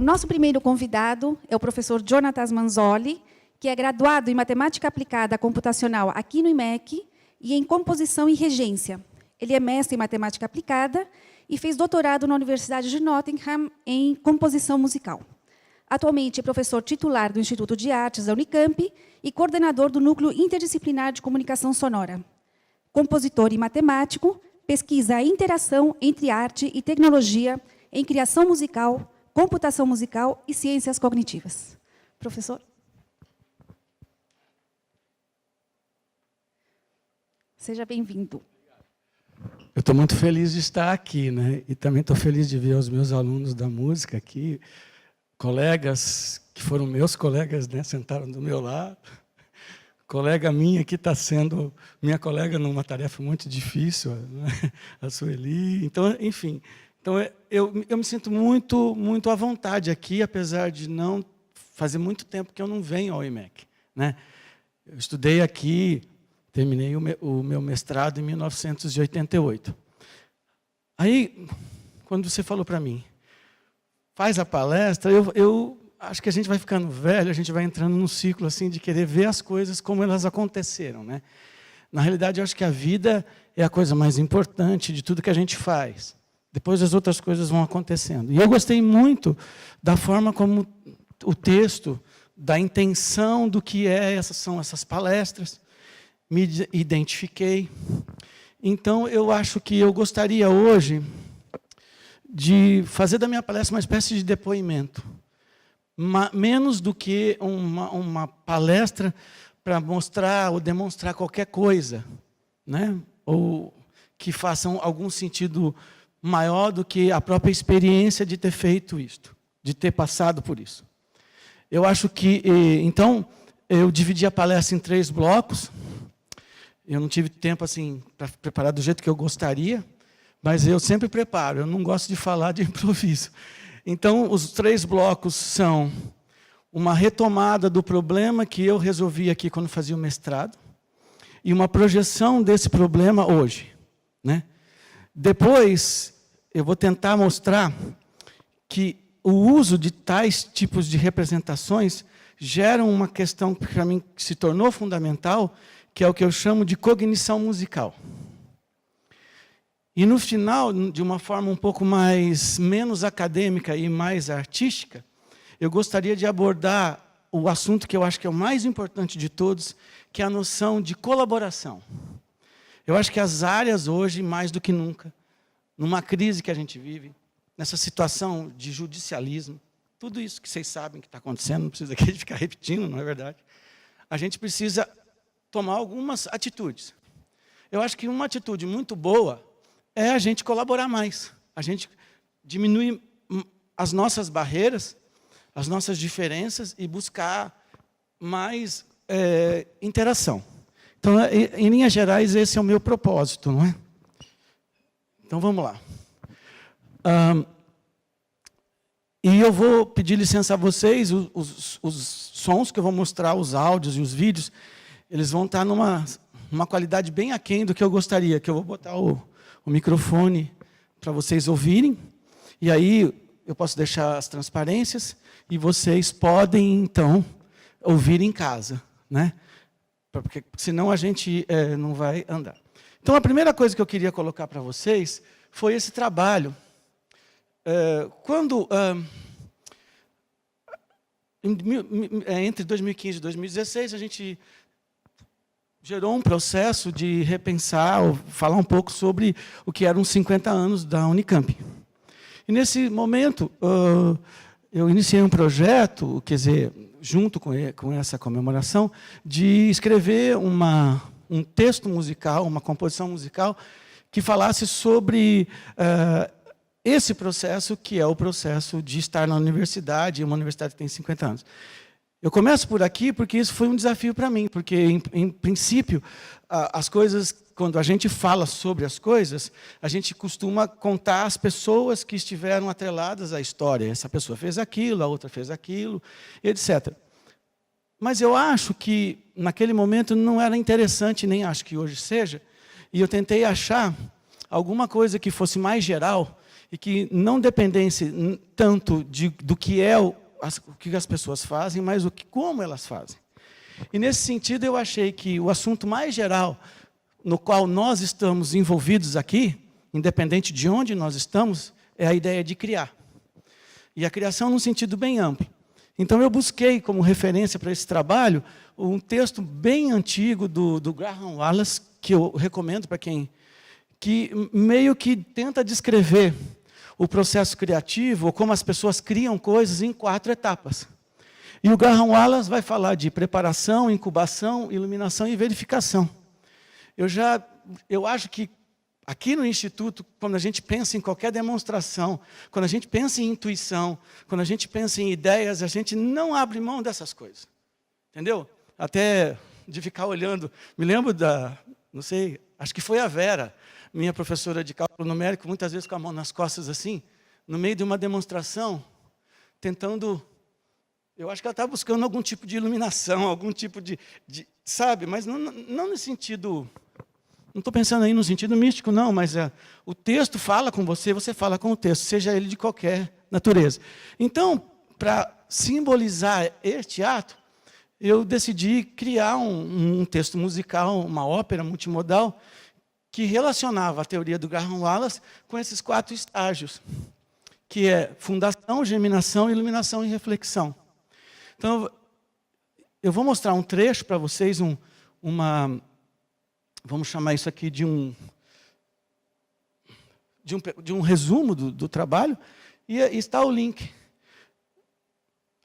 nosso primeiro convidado é o professor Jonatas Manzoli, que é graduado em Matemática Aplicada Computacional aqui no IMEC e em Composição e Regência. Ele é mestre em Matemática Aplicada e fez doutorado na Universidade de Nottingham em Composição Musical. Atualmente é professor titular do Instituto de Artes da Unicamp e coordenador do Núcleo Interdisciplinar de Comunicação Sonora. Compositor e matemático, pesquisa a interação entre arte e tecnologia em criação musical, computação musical e ciências cognitivas. Professor? Seja bem-vindo. Eu estou muito feliz de estar aqui, né? E também estou feliz de ver os meus alunos da música aqui, colegas que foram meus colegas, né? Sentaram do meu lado. Colega minha que está sendo minha colega numa tarefa muito difícil, né? A Sueli. Então, enfim, então eu me sinto muito à vontade aqui, apesar de não fazer muito tempo que eu não venho ao IMEC, né? Eu estudei aqui. Terminei o meu mestrado em 1988. Aí, quando você falou para mim, faz a palestra, eu acho que a gente vai ficando velho, a gente vai entrando num ciclo assim, de querer ver as coisas como elas aconteceram, né? Na realidade, eu acho que a vida é a coisa mais importante de tudo que a gente faz. Depois as outras coisas vão acontecendo. E eu gostei muito da forma como o texto, da intenção do que são essas palestras, me identifiquei. Então, eu acho que eu gostaria hoje de fazer da minha palestra uma espécie de depoimento. Menos do que uma palestra para mostrar ou demonstrar qualquer coisa, né? Ou que façam algum sentido maior do que a própria experiência de ter feito isto, de ter passado por isso. Eu acho que, então, eu dividi a palestra em 3 blocos. Eu não tive tempo assim para preparar do jeito que eu gostaria, mas eu sempre preparo, eu não gosto de falar de improviso. Então, os 3 blocos são uma retomada do problema que eu resolvi aqui quando fazia o mestrado e uma projeção desse problema hoje, né? Depois, eu vou tentar mostrar que o uso de tais tipos de representações geram uma questão que, para mim, se tornou fundamental, que é o que eu chamo de cognição musical. E, no final, de uma forma um pouco menos acadêmica e mais artística, eu gostaria de abordar o assunto que eu acho que é o mais importante de todos, que é a noção de colaboração. Eu acho que as áreas hoje, mais do que nunca, numa crise que a gente vive, nessa situação de judicialismo, tudo isso que vocês sabem que está acontecendo, não precisa aqui de ficar repetindo, não é verdade? A gente precisa tomar algumas atitudes. Eu acho que uma atitude muito boa é a gente colaborar mais, a gente diminuir as nossas barreiras, as nossas diferenças e buscar mais interação. Então, em linhas gerais, esse é o meu propósito, não é? Então, vamos lá. E eu vou pedir licença a vocês, os sons que eu vou mostrar, os áudios e os vídeos, eles vão estar numa qualidade bem aquém do que eu gostaria, que eu vou botar o microfone para vocês ouvirem, e aí eu posso deixar as transparências, e vocês podem, então, ouvir em casa, né? Porque senão a gente não vai andar. Então, a primeira coisa que eu queria colocar para vocês foi esse trabalho. Entre 2015 e 2016, a gente gerou um processo de repensar, ou falar um pouco sobre o que eram os 50 anos da Unicamp. E, nesse momento, eu iniciei um projeto, quer dizer, junto com essa comemoração, de escrever um texto musical, uma composição musical, que falasse sobre esse processo, que é o processo de estar na universidade, uma universidade que tem 50 anos. Eu começo por aqui porque isso foi um desafio para mim, porque, em princípio, as coisas, quando a gente fala sobre as coisas, a gente costuma contar as pessoas que estiveram atreladas à história. Essa pessoa fez aquilo, a outra fez aquilo, etc. Mas eu acho que, naquele momento, não era interessante, nem acho que hoje seja, e eu tentei achar alguma coisa que fosse mais geral e que não dependesse tanto do que o que as pessoas fazem, mas como elas fazem. E, nesse sentido, eu achei que o assunto mais geral no qual nós estamos envolvidos aqui, independente de onde nós estamos, é a ideia de criar. E a criação num sentido bem amplo. Então, eu busquei como referência para esse trabalho um texto bem antigo do Graham Wallace, que eu recomendo para quem... que meio que tenta descrever o processo criativo, ou como as pessoas criam coisas em 4 etapas. E o Graham Wallace vai falar de preparação, incubação, iluminação e verificação. Eu acho que aqui no Instituto, quando a gente pensa em qualquer demonstração, quando a gente pensa em intuição, quando a gente pensa em ideias, a gente não abre mão dessas coisas. Entendeu? Até de ficar olhando. Me lembro não sei, acho que foi a Vera, minha professora de cálculo numérico, muitas vezes com a mão nas costas assim, no meio de uma demonstração, tentando... Eu acho que ela está buscando algum tipo de iluminação, algum tipo sabe? Mas não no sentido... Não estou pensando aí no sentido místico, não, mas o texto fala com você, você fala com o texto, seja ele de qualquer natureza. Então, para simbolizar este ato, eu decidi criar um texto musical, uma ópera multimodal, que relacionava a teoria do Graham Wallace com esses 4 estágios, que é fundação, germinação, iluminação e reflexão. Então, eu vou mostrar um trecho para vocês, vamos chamar isso aqui de um resumo do trabalho, e está o link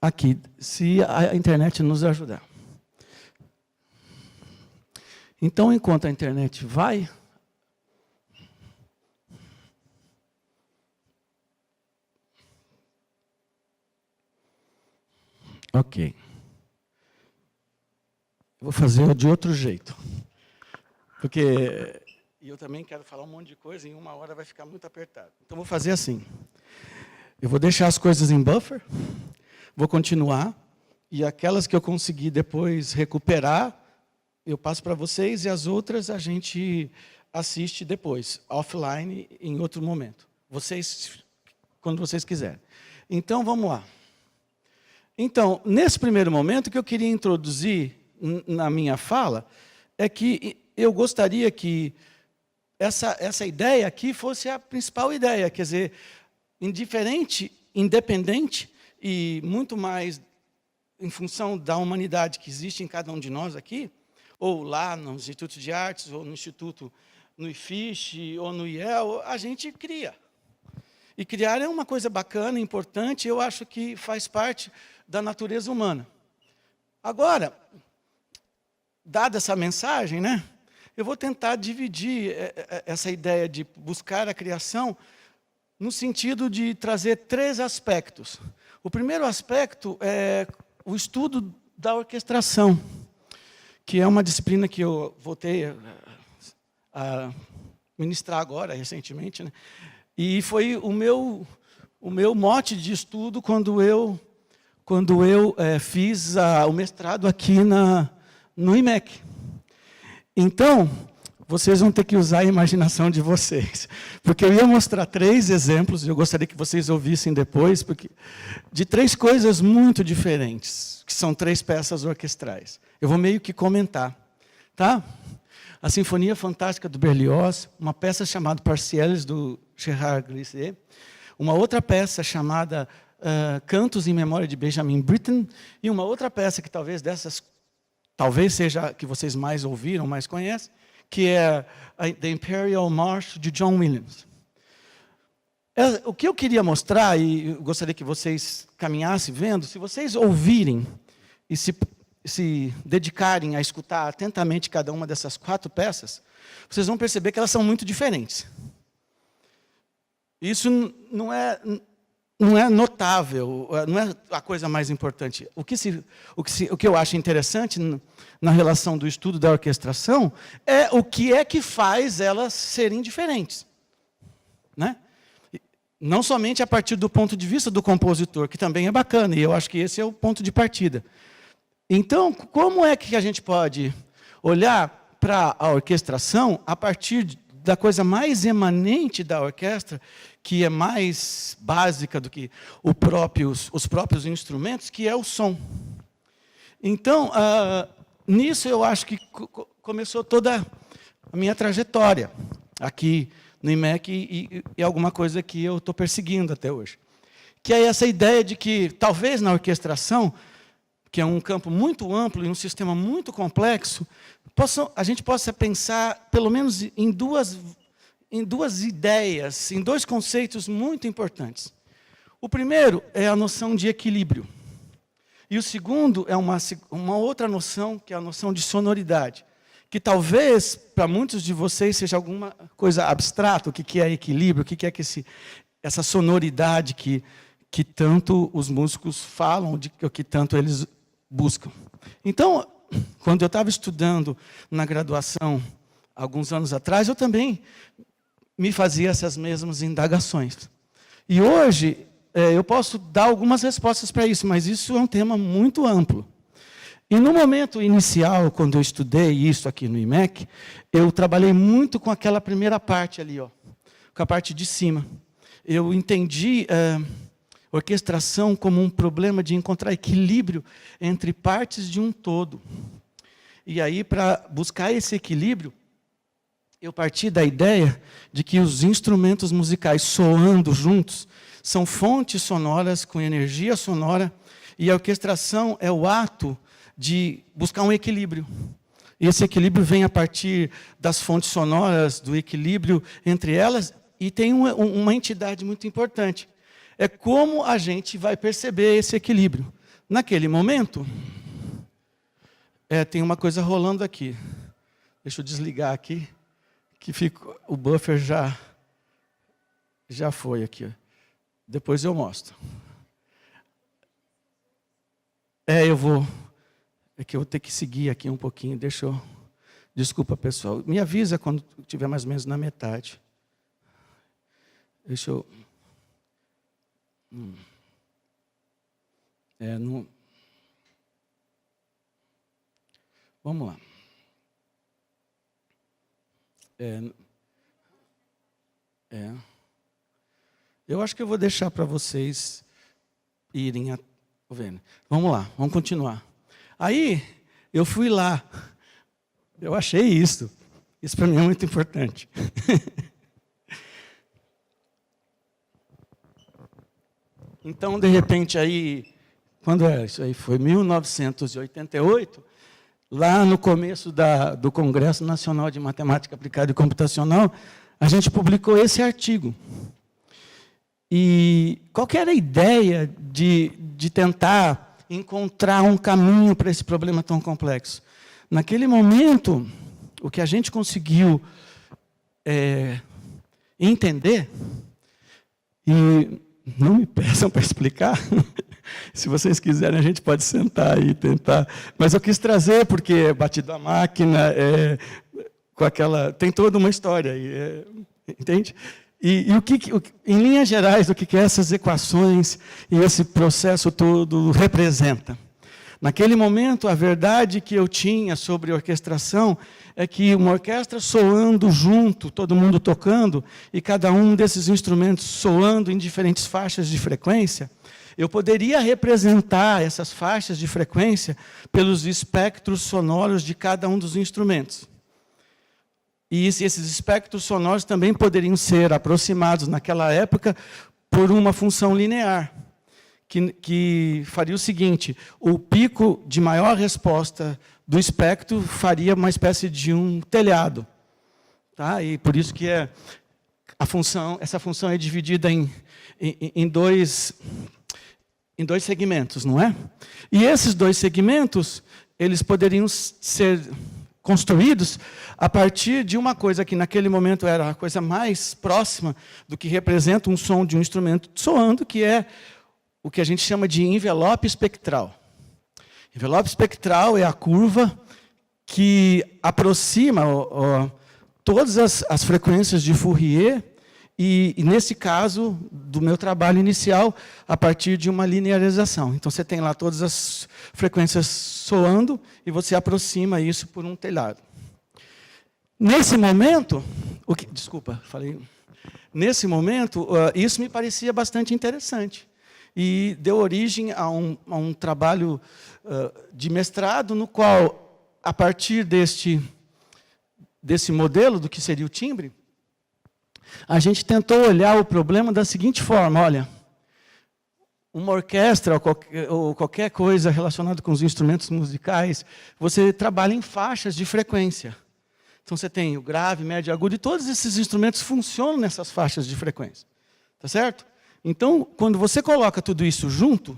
aqui, se a internet nos ajudar. Então, enquanto a internet vai... Ok. Vou fazer de outro jeito. Porque eu também quero falar um monte de coisa e em 1 hora vai ficar muito apertado. Então, vou fazer assim. Eu vou deixar as coisas em buffer, vou continuar, e aquelas que eu conseguir depois recuperar, eu passo para vocês, e as outras a gente assiste depois, offline, em outro momento. Quando vocês quiserem. Então, vamos lá. Então, nesse primeiro momento, o que eu queria introduzir na minha fala é que eu gostaria que essa ideia aqui fosse a principal ideia, quer dizer, independente e muito mais em função da humanidade que existe em cada um de nós aqui, ou lá no Instituto de Artes, ou no Instituto, no IFISH, ou no IEL, a gente cria. E criar é uma coisa bacana, importante, eu acho que faz parte da natureza humana. Agora, dada essa mensagem, né, eu vou tentar dividir essa ideia de buscar a criação no sentido de trazer 3 aspectos. O primeiro aspecto é o estudo da orquestração, que é uma disciplina que eu voltei a ministrar agora, recentemente, né? E foi o meu mote de estudo quando eu fiz o mestrado aqui no IMEC. Então, vocês vão ter que usar a imaginação de vocês, porque eu ia mostrar 3 exemplos, eu gostaria que vocês ouvissem depois, de 3 coisas muito diferentes, que são 3 peças orquestrais. Eu vou meio que comentar, tá? A Sinfonia Fantástica do Berlioz, uma peça chamada Parcelles, do Gerard Glissé, uma outra peça chamada Cantos em Memória de Benjamin Britten, e uma outra peça que talvez seja a que vocês mais ouviram, mais conhecem, que é The Imperial March, de John Williams. O que eu queria mostrar, e eu gostaria que vocês caminhassem vendo, se vocês ouvirem e se dedicarem a escutar atentamente cada uma dessas 4 peças, vocês vão perceber que elas são muito diferentes. Isso não é notável, não é a coisa mais importante. O que eu acho interessante na relação do estudo da orquestração é o que é que faz elas serem diferentes, né? Não somente a partir do ponto de vista do compositor, que também é bacana, e eu acho que esse é o ponto de partida. Então, como é que a gente pode olhar para a orquestração a partir da coisa mais emanente da orquestra, que é mais básica do que os próprios instrumentos, que é o som. Então, nisso eu acho que começou toda a minha trajetória aqui no IMEC e alguma coisa que eu estou perseguindo até hoje. Que é essa ideia de que, talvez na orquestração, que é um campo muito amplo e um sistema muito complexo, a gente possa pensar, pelo menos, em duas ideias, em dois conceitos muito importantes. O primeiro é a noção de equilíbrio. E o segundo é uma outra noção, que é a noção de sonoridade, que talvez, para muitos de vocês, seja alguma coisa abstrata, o que é equilíbrio, o que é essa sonoridade que tanto os músicos falam, o que tanto eles buscam. Então, quando eu estava estudando na graduação, alguns anos atrás, eu também me fazia essas mesmas indagações. E hoje, eu posso dar algumas respostas para isso, mas isso é um tema muito amplo. E no momento inicial, quando eu estudei isso aqui no IMEC, eu trabalhei muito com aquela primeira parte ali, ó, com a parte de cima. Eu entendi orquestração como um problema de encontrar equilíbrio entre partes de um todo. E aí, para buscar esse equilíbrio, eu parti da ideia de que os instrumentos musicais soando juntos são fontes sonoras com energia sonora, e a orquestração é o ato de buscar um equilíbrio. E esse equilíbrio vem a partir das fontes sonoras, do equilíbrio entre elas, e tem uma entidade muito importante. É como a gente vai perceber esse equilíbrio. Naquele momento, tem uma coisa rolando aqui. Deixa eu desligar aqui, que o buffer já foi aqui. Depois eu mostro. Eu vou... É que eu vou ter que seguir aqui um pouquinho. Desculpa, pessoal. Me avisa quando estiver mais ou menos na metade. Deixa eu... Vamos lá. Eu acho que eu vou deixar para vocês irem... Vamos lá, vamos continuar. Aí, eu fui lá. Eu achei isso. Isso para mim é muito importante. Então, de repente, quando é isso aí? Foi 1988, lá no começo do Congresso Nacional de Matemática Aplicada e Computacional, a gente publicou esse artigo. E qual que era a ideia de tentar encontrar um caminho para esse problema tão complexo? Naquele momento, o que a gente conseguiu entender, e não me peçam para explicar, se vocês quiserem a gente pode sentar e tentar, mas eu quis trazer porque é batido a máquina, com aquela, tem toda uma história, entende? E em linhas gerais, o que essas equações e esse processo todo representa? Naquele momento, a verdade que eu tinha sobre orquestração é que uma orquestra soando junto, todo mundo tocando, e cada um desses instrumentos soando em diferentes faixas de frequência, eu poderia representar essas faixas de frequência pelos espectros sonoros de cada um dos instrumentos. E esses espectros sonoros também poderiam ser aproximados, naquela época, por uma função linear, que faria o seguinte: o pico de maior resposta do espectro faria uma espécie de um telhado. Tá? E por isso que essa função é dividida em dois segmentos, não é? E esses dois segmentos, eles poderiam ser construídos a partir de uma coisa que naquele momento era a coisa mais próxima do que representa um som de um instrumento soando, que é o que a gente chama de envelope espectral. Envelope espectral é a curva que aproxima todas as frequências de Fourier, e nesse caso, do meu trabalho inicial, a partir de uma linearização. Então, você tem lá todas as frequências soando, e você aproxima isso por um telhado. Nesse momento, desculpa, falei. Nesse momento, isso me parecia bastante interessante. E deu origem a um trabalho de mestrado, no qual, a partir desse modelo do que seria o timbre, a gente tentou olhar o problema da seguinte forma: olha, uma orquestra ou qualquer coisa relacionada com os instrumentos musicais, você trabalha em faixas de frequência. Então, você tem o grave, médio, agudo, e todos esses instrumentos funcionam nessas faixas de frequência. Tá certo? Então, quando você coloca tudo isso junto,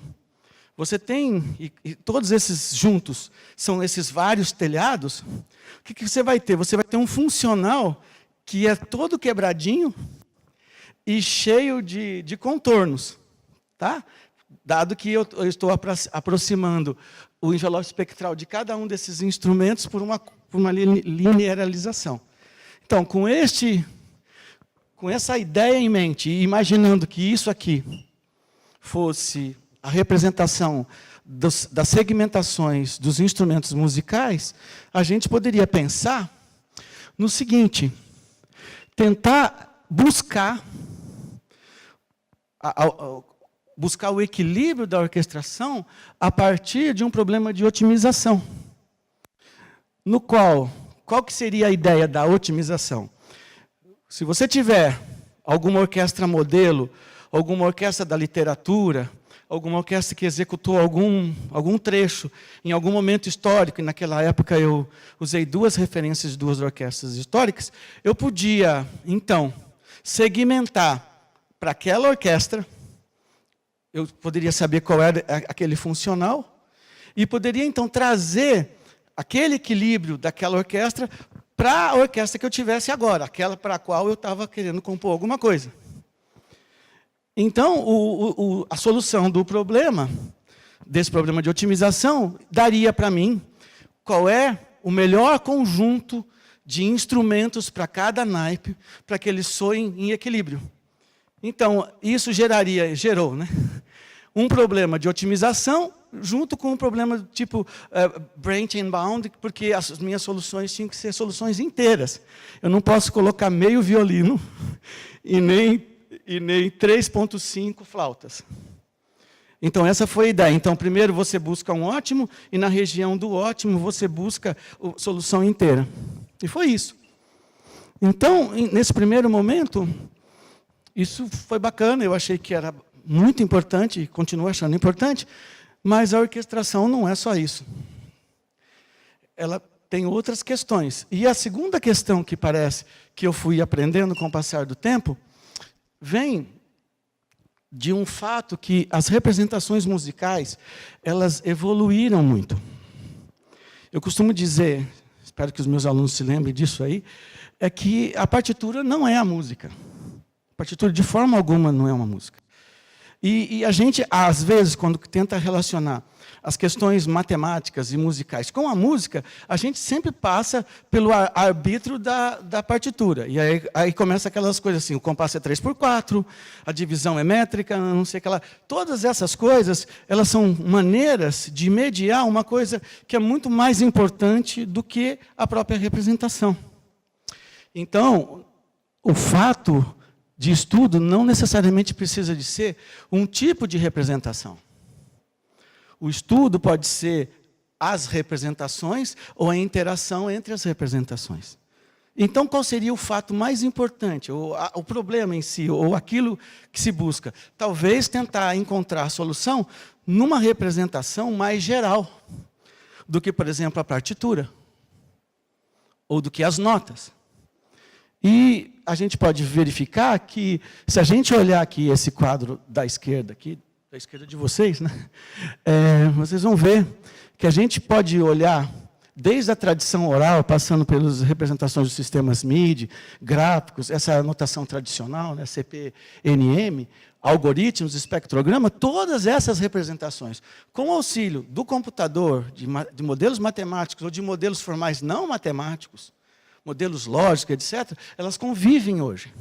você tem, e todos esses juntos são esses vários telhados, o que você vai ter? Você vai ter um funcional que é todo quebradinho e cheio de contornos. Tá? Dado que eu estou aproximando o envelope espectral de cada um desses instrumentos por uma linearização. Então, com essa ideia em mente, e imaginando que isso aqui fosse a representação das segmentações dos instrumentos musicais, a gente poderia pensar no seguinte: tentar buscar o equilíbrio da orquestração a partir de um problema de otimização. No qual que seria a ideia da otimização? Se você tiver alguma orquestra modelo, alguma orquestra da literatura, alguma orquestra que executou algum trecho em algum momento histórico, e naquela época eu usei 2 referências de 2 orquestras históricas, eu podia, então, segmentar para aquela orquestra, eu poderia saber qual era aquele funcional, e poderia, então, trazer aquele equilíbrio daquela orquestra para a orquestra que eu tivesse agora, aquela para a qual eu estava querendo compor alguma coisa. Então, a solução do problema, desse problema de otimização, daria para mim qual é o melhor conjunto de instrumentos para cada naipe, para que eles soem em equilíbrio. Então, isso gerou, né, um problema de otimização, junto com um problema tipo branch and bound, porque as minhas soluções tinham que ser soluções inteiras. Eu não posso colocar meio violino e nem 3,5 flautas. Então, essa foi a ideia. Então, primeiro você busca um ótimo, e na região do ótimo você busca a solução inteira. E foi isso. Então, nesse primeiro momento, isso foi bacana, eu achei que era muito importante, e continuo achando importante, mas a orquestração não é só isso. Ela tem outras questões. E a segunda questão que parece que eu fui aprendendo com o passar do tempo, vem de um fato que as representações musicais, elas evoluíram muito. Eu costumo dizer, espero que os meus alunos se lembrem disso aí, é que a partitura não é a música. A partitura, de forma alguma, não é uma música. E a gente, às vezes, quando tenta relacionar as questões matemáticas e musicais com a música, a gente sempre passa pelo arbítrio da partitura. E aí começa aquelas coisas assim, o compasso é 3/4, a divisão é métrica, não sei o que lá. Todas essas coisas, elas são maneiras de mediar uma coisa que é muito mais importante do que a própria representação. Então, o fato de estudo não necessariamente precisa de ser um tipo de representação. O estudo pode ser as representações ou a interação entre as representações. Então, qual seria o fato mais importante, ou o problema em si, ou aquilo que se busca? Talvez tentar encontrar a solução numa representação mais geral do que, por exemplo, a partitura, ou do que as notas. E a gente pode verificar que, se a gente olhar aqui esse quadro da esquerda de vocês, né? Vocês vão ver que a gente pode olhar desde a tradição oral, passando pelas representações dos sistemas MIDI, gráficos, essa notação tradicional, né? CPNM, algoritmos, espectrograma, todas essas representações, com o auxílio do computador, de modelos matemáticos ou de modelos formais não matemáticos, modelos lógicos, etc., elas convivem hoje.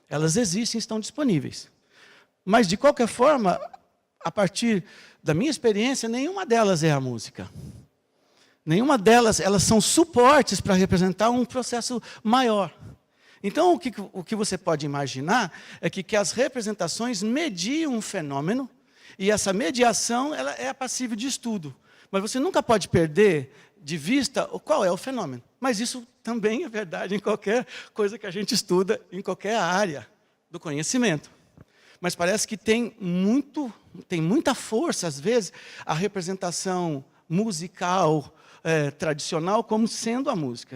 Elas existem, estão disponíveis. Mas, de qualquer forma, a partir da minha experiência, nenhuma delas é a música. Nenhuma delas, elas são suportes para representar um processo maior. Então, o que você pode imaginar é que as representações mediam um fenômeno, e essa mediação ela é passível de estudo. Mas você nunca pode perder de vista qual é o fenômeno. Mas isso também é verdade em qualquer coisa que a gente estuda, em qualquer área do conhecimento. Mas parece que tem muita força, às vezes, a representação musical tradicional como sendo a música.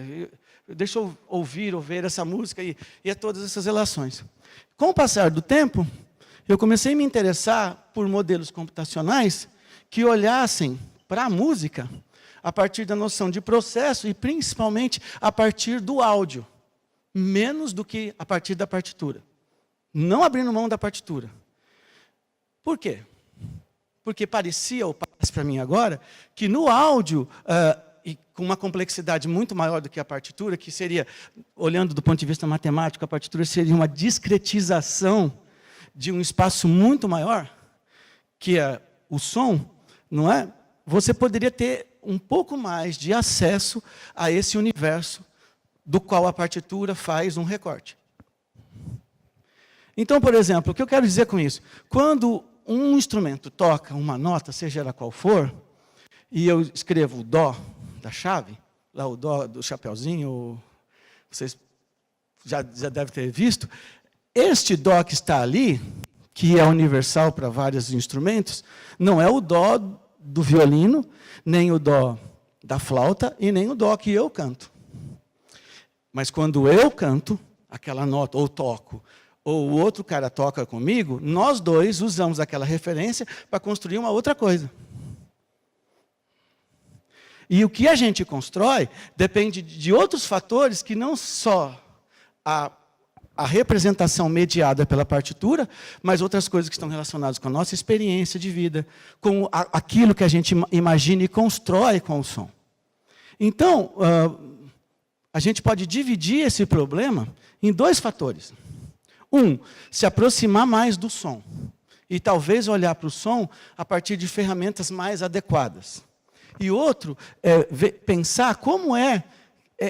Deixa eu ouvir ou ver essa música e todas essas relações. Com o passar do tempo, eu comecei a me interessar por modelos computacionais que olhassem para a música a partir da noção de processo e, principalmente, a partir do áudio, menos do que a partir da partitura. Não abrindo mão da partitura. Por quê? Porque parecia, ou parece para mim agora, que no áudio, e com uma complexidade muito maior do que a partitura, que seria, olhando do ponto de vista matemático, a partitura seria uma discretização de um espaço muito maior, que é o som, não é? Você poderia ter um pouco mais de acesso a esse universo do qual a partitura faz um recorte. Então, por exemplo, o que eu quero dizer com isso? Quando um instrumento toca uma nota, seja ela qual for, e eu escrevo o dó da chave, lá o dó do chapeuzinho, vocês já devem ter visto, este dó que está ali, que é universal para vários instrumentos, não é o dó do violino, nem o dó da flauta e nem o dó que eu canto. Mas quando eu canto aquela nota, ou toco, ou o outro cara toca comigo, nós dois usamos aquela referência para construir uma outra coisa. E o que a gente constrói depende de outros fatores que não só a representação mediada pela partitura, mas outras coisas que estão relacionadas com a nossa experiência de vida, com aquilo que a gente imagina e constrói com o som. Então, a gente pode dividir esse problema em dois fatores. Um, se aproximar mais do som. E talvez olhar para o som a partir de ferramentas mais adequadas. E outro, pensar como é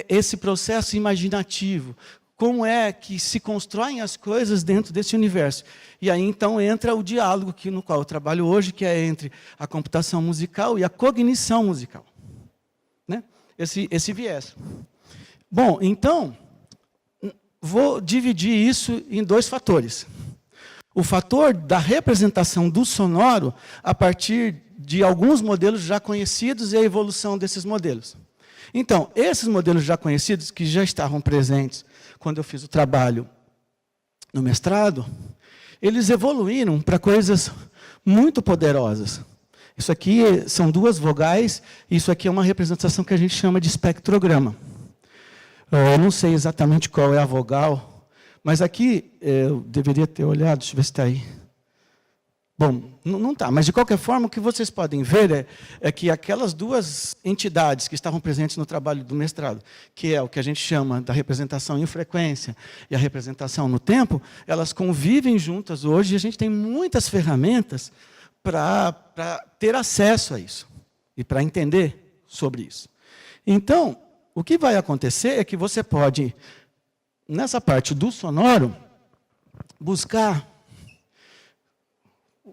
esse processo imaginativo, como é que se constroem as coisas dentro desse universo. E aí, então, entra o diálogo no qual eu trabalho hoje, que é entre a computação musical e a cognição musical. Né? Esse viés. Bom, então, vou dividir isso em dois fatores. O fator da representação do sonoro a partir de alguns modelos já conhecidos e a evolução desses modelos. Então, esses modelos já conhecidos, que já estavam presentes quando eu fiz o trabalho no mestrado, eles evoluíram para coisas muito poderosas. Isso aqui são duas vogais, isso aqui é uma representação que a gente chama de espectrograma. Eu não sei exatamente qual é a vogal, mas aqui eu deveria ter olhado, deixa eu ver se está aí. Bom, não está, mas de qualquer forma o que vocês podem ver é que aquelas duas entidades que estavam presentes no trabalho do mestrado, que é o que a gente chama da representação em frequência e a representação no tempo, elas convivem juntas hoje e a gente tem muitas ferramentas para ter acesso a isso e para entender sobre isso. Então, o que vai acontecer é que você pode, nessa parte do sonoro,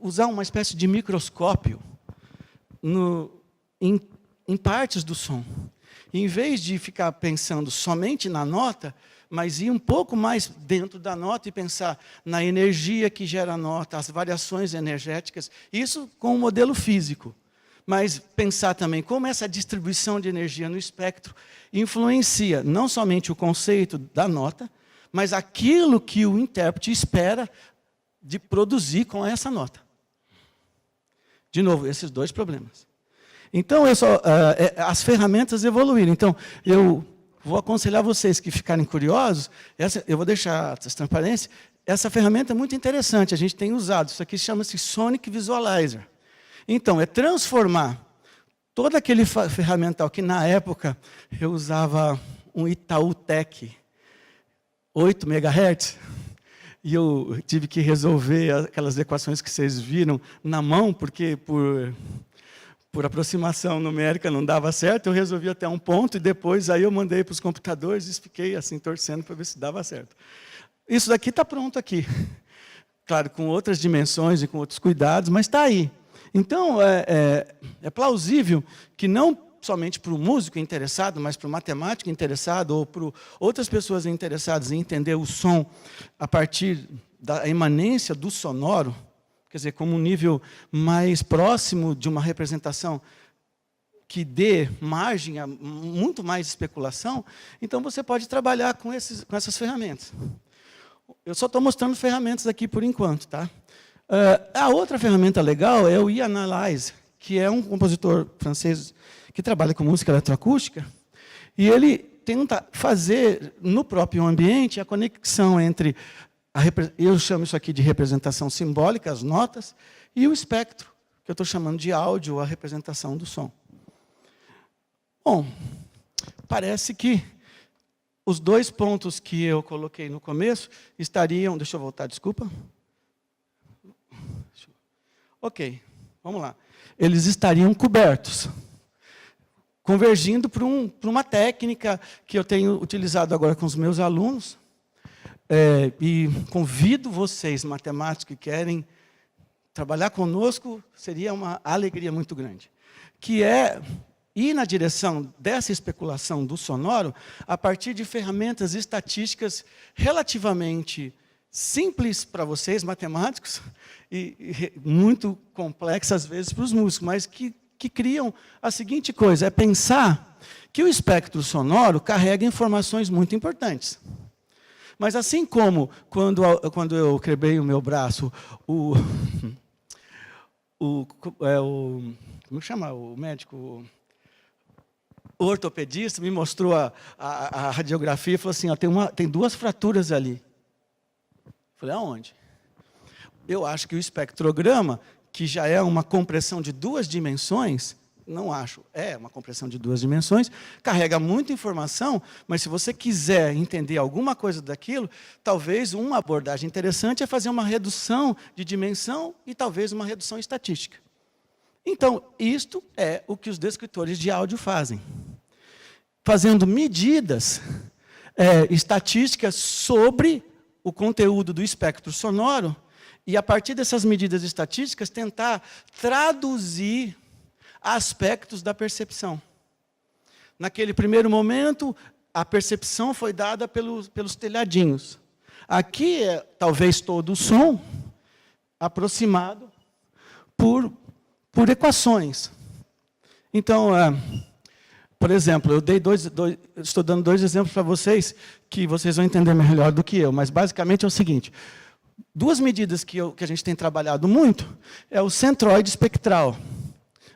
usar uma espécie de microscópio em partes do som. Em vez de ficar pensando somente na nota, mas ir um pouco mais dentro da nota e pensar na energia que gera a nota, as variações energéticas, isso com o modelo físico. Mas pensar também como essa distribuição de energia no espectro influencia não somente o conceito da nota, mas aquilo que o intérprete espera de produzir com essa nota. De novo, esses dois problemas. Então, as ferramentas evoluíram. Então, eu vou aconselhar vocês que ficarem curiosos, eu vou deixar essa transparência, essa ferramenta é muito interessante, a gente tem usado, isso aqui chama-se Sonic Visualizer. Então, é transformar todo aquele ferramental que, na época, eu usava um Itaú Tech, 8 MHz, e eu tive que resolver aquelas equações que vocês viram na mão, porque por aproximação numérica não dava certo, eu resolvi até um ponto e depois aí eu mandei para os computadores e fiquei assim torcendo para ver se dava certo. Isso daqui está pronto aqui. Claro, com outras dimensões e com outros cuidados, mas está aí. Então, é plausível que não somente para o músico interessado, mas para o matemático interessado ou para outras pessoas interessadas em entender o som a partir da imanência do sonoro, quer dizer, como um nível mais próximo de uma representação que dê margem a muito mais especulação, então você pode trabalhar com essas ferramentas. Eu só estou mostrando ferramentas aqui por enquanto, tá? A outra ferramenta legal é o eAnalyze, que é um compositor francês que trabalha com música eletroacústica, e ele tenta fazer no próprio ambiente a conexão entre eu chamo isso aqui de representação simbólica, as notas, e o espectro, que eu estou chamando de áudio, a representação do som. Bom, parece que os dois pontos que eu coloquei no começo estariam... Deixa eu voltar, desculpa. Ok, vamos lá. Eles estariam cobertos, convergindo para uma técnica que eu tenho utilizado agora com os meus alunos, e convido vocês, matemáticos, que querem trabalhar conosco, seria uma alegria muito grande, que é ir na direção dessa especulação do sonoro a partir de ferramentas estatísticas relativamente simples para vocês, matemáticos, e muito complexas, às vezes, para os músicos, mas que criam a seguinte coisa, é pensar que o espectro sonoro carrega informações muito importantes. Mas assim como quando eu quebrei o meu braço, como chama o médico? O ortopedista me mostrou a radiografia e falou assim, ó, tem duas fraturas ali. Eu falei, aonde? Eu acho que o espectrograma, que já é uma compressão de 2 dimensões, não acho, é uma compressão de 2 dimensões, carrega muita informação, mas se você quiser entender alguma coisa daquilo, talvez uma abordagem interessante é fazer uma redução de dimensão e talvez uma redução estatística. Então, isto é o que os descritores de áudio fazem. Fazendo medidas estatísticas sobre o conteúdo do espectro sonoro e, a partir dessas medidas estatísticas, tentar traduzir aspectos da percepção. Naquele primeiro momento, a percepção foi dada pelos telhadinhos. Aqui é talvez todo o som aproximado por equações. Então, por exemplo, estou dando 2 exemplos para vocês, que vocês vão entender melhor do que eu, mas basicamente é o seguinte, 2 medidas que a gente tem trabalhado muito é o centroide espectral.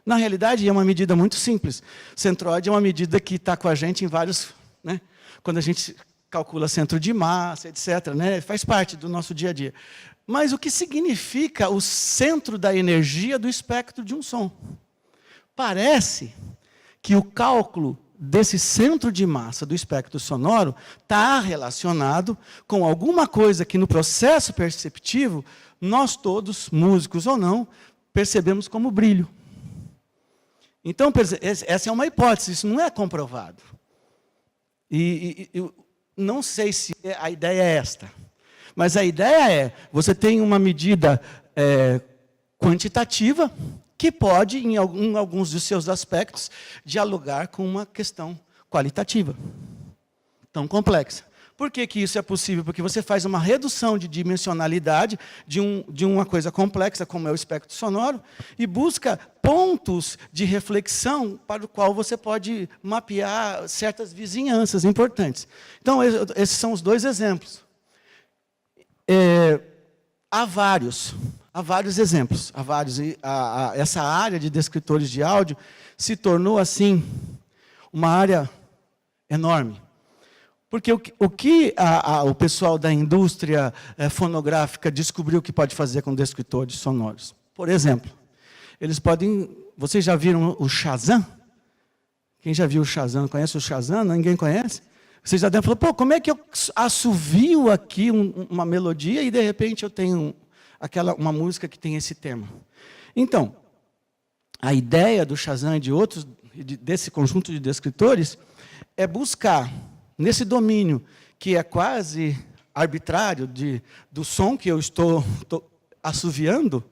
Na realidade, é uma medida muito simples. Centroide é uma medida que está com a gente em vários... Né, quando a gente calcula centro de massa, etc., né, faz parte do nosso dia a dia. Mas o que significa o centro da energia do espectro de um som? Parece que o cálculo desse centro de massa do espectro sonoro está relacionado com alguma coisa que, no processo perceptivo, nós todos, músicos ou não, percebemos como brilho. Então, essa é uma hipótese, isso não é comprovado. Eu não sei se a ideia é esta, mas a ideia é, você tem uma medida quantitativa que pode, em alguns dos seus aspectos, dialogar com uma questão qualitativa, tão complexa. Por que isso é possível? Porque você faz uma redução de dimensionalidade de uma coisa complexa, como é o espectro sonoro, e busca pontos de reflexão para o qual você pode mapear certas vizinhanças importantes. Então, esses são os 2 exemplos. Há vários exemplos. Essa área de descritores de áudio se tornou, assim, uma área enorme. Porque o que o pessoal da indústria fonográfica descobriu que pode fazer com descritores sonoros? Por exemplo, eles podem... Vocês já viram o Shazam? Quem já viu o Shazam? Conhece o Shazam? Ninguém conhece? Vocês já devem falar, pô, como é que eu assovio aqui uma melodia e, de repente, eu tenho uma música que tem esse tema? Então, a ideia do Chazan e de outros, desse conjunto de descritores, é buscar, nesse domínio que é quase arbitrário do som que eu estou assoviando,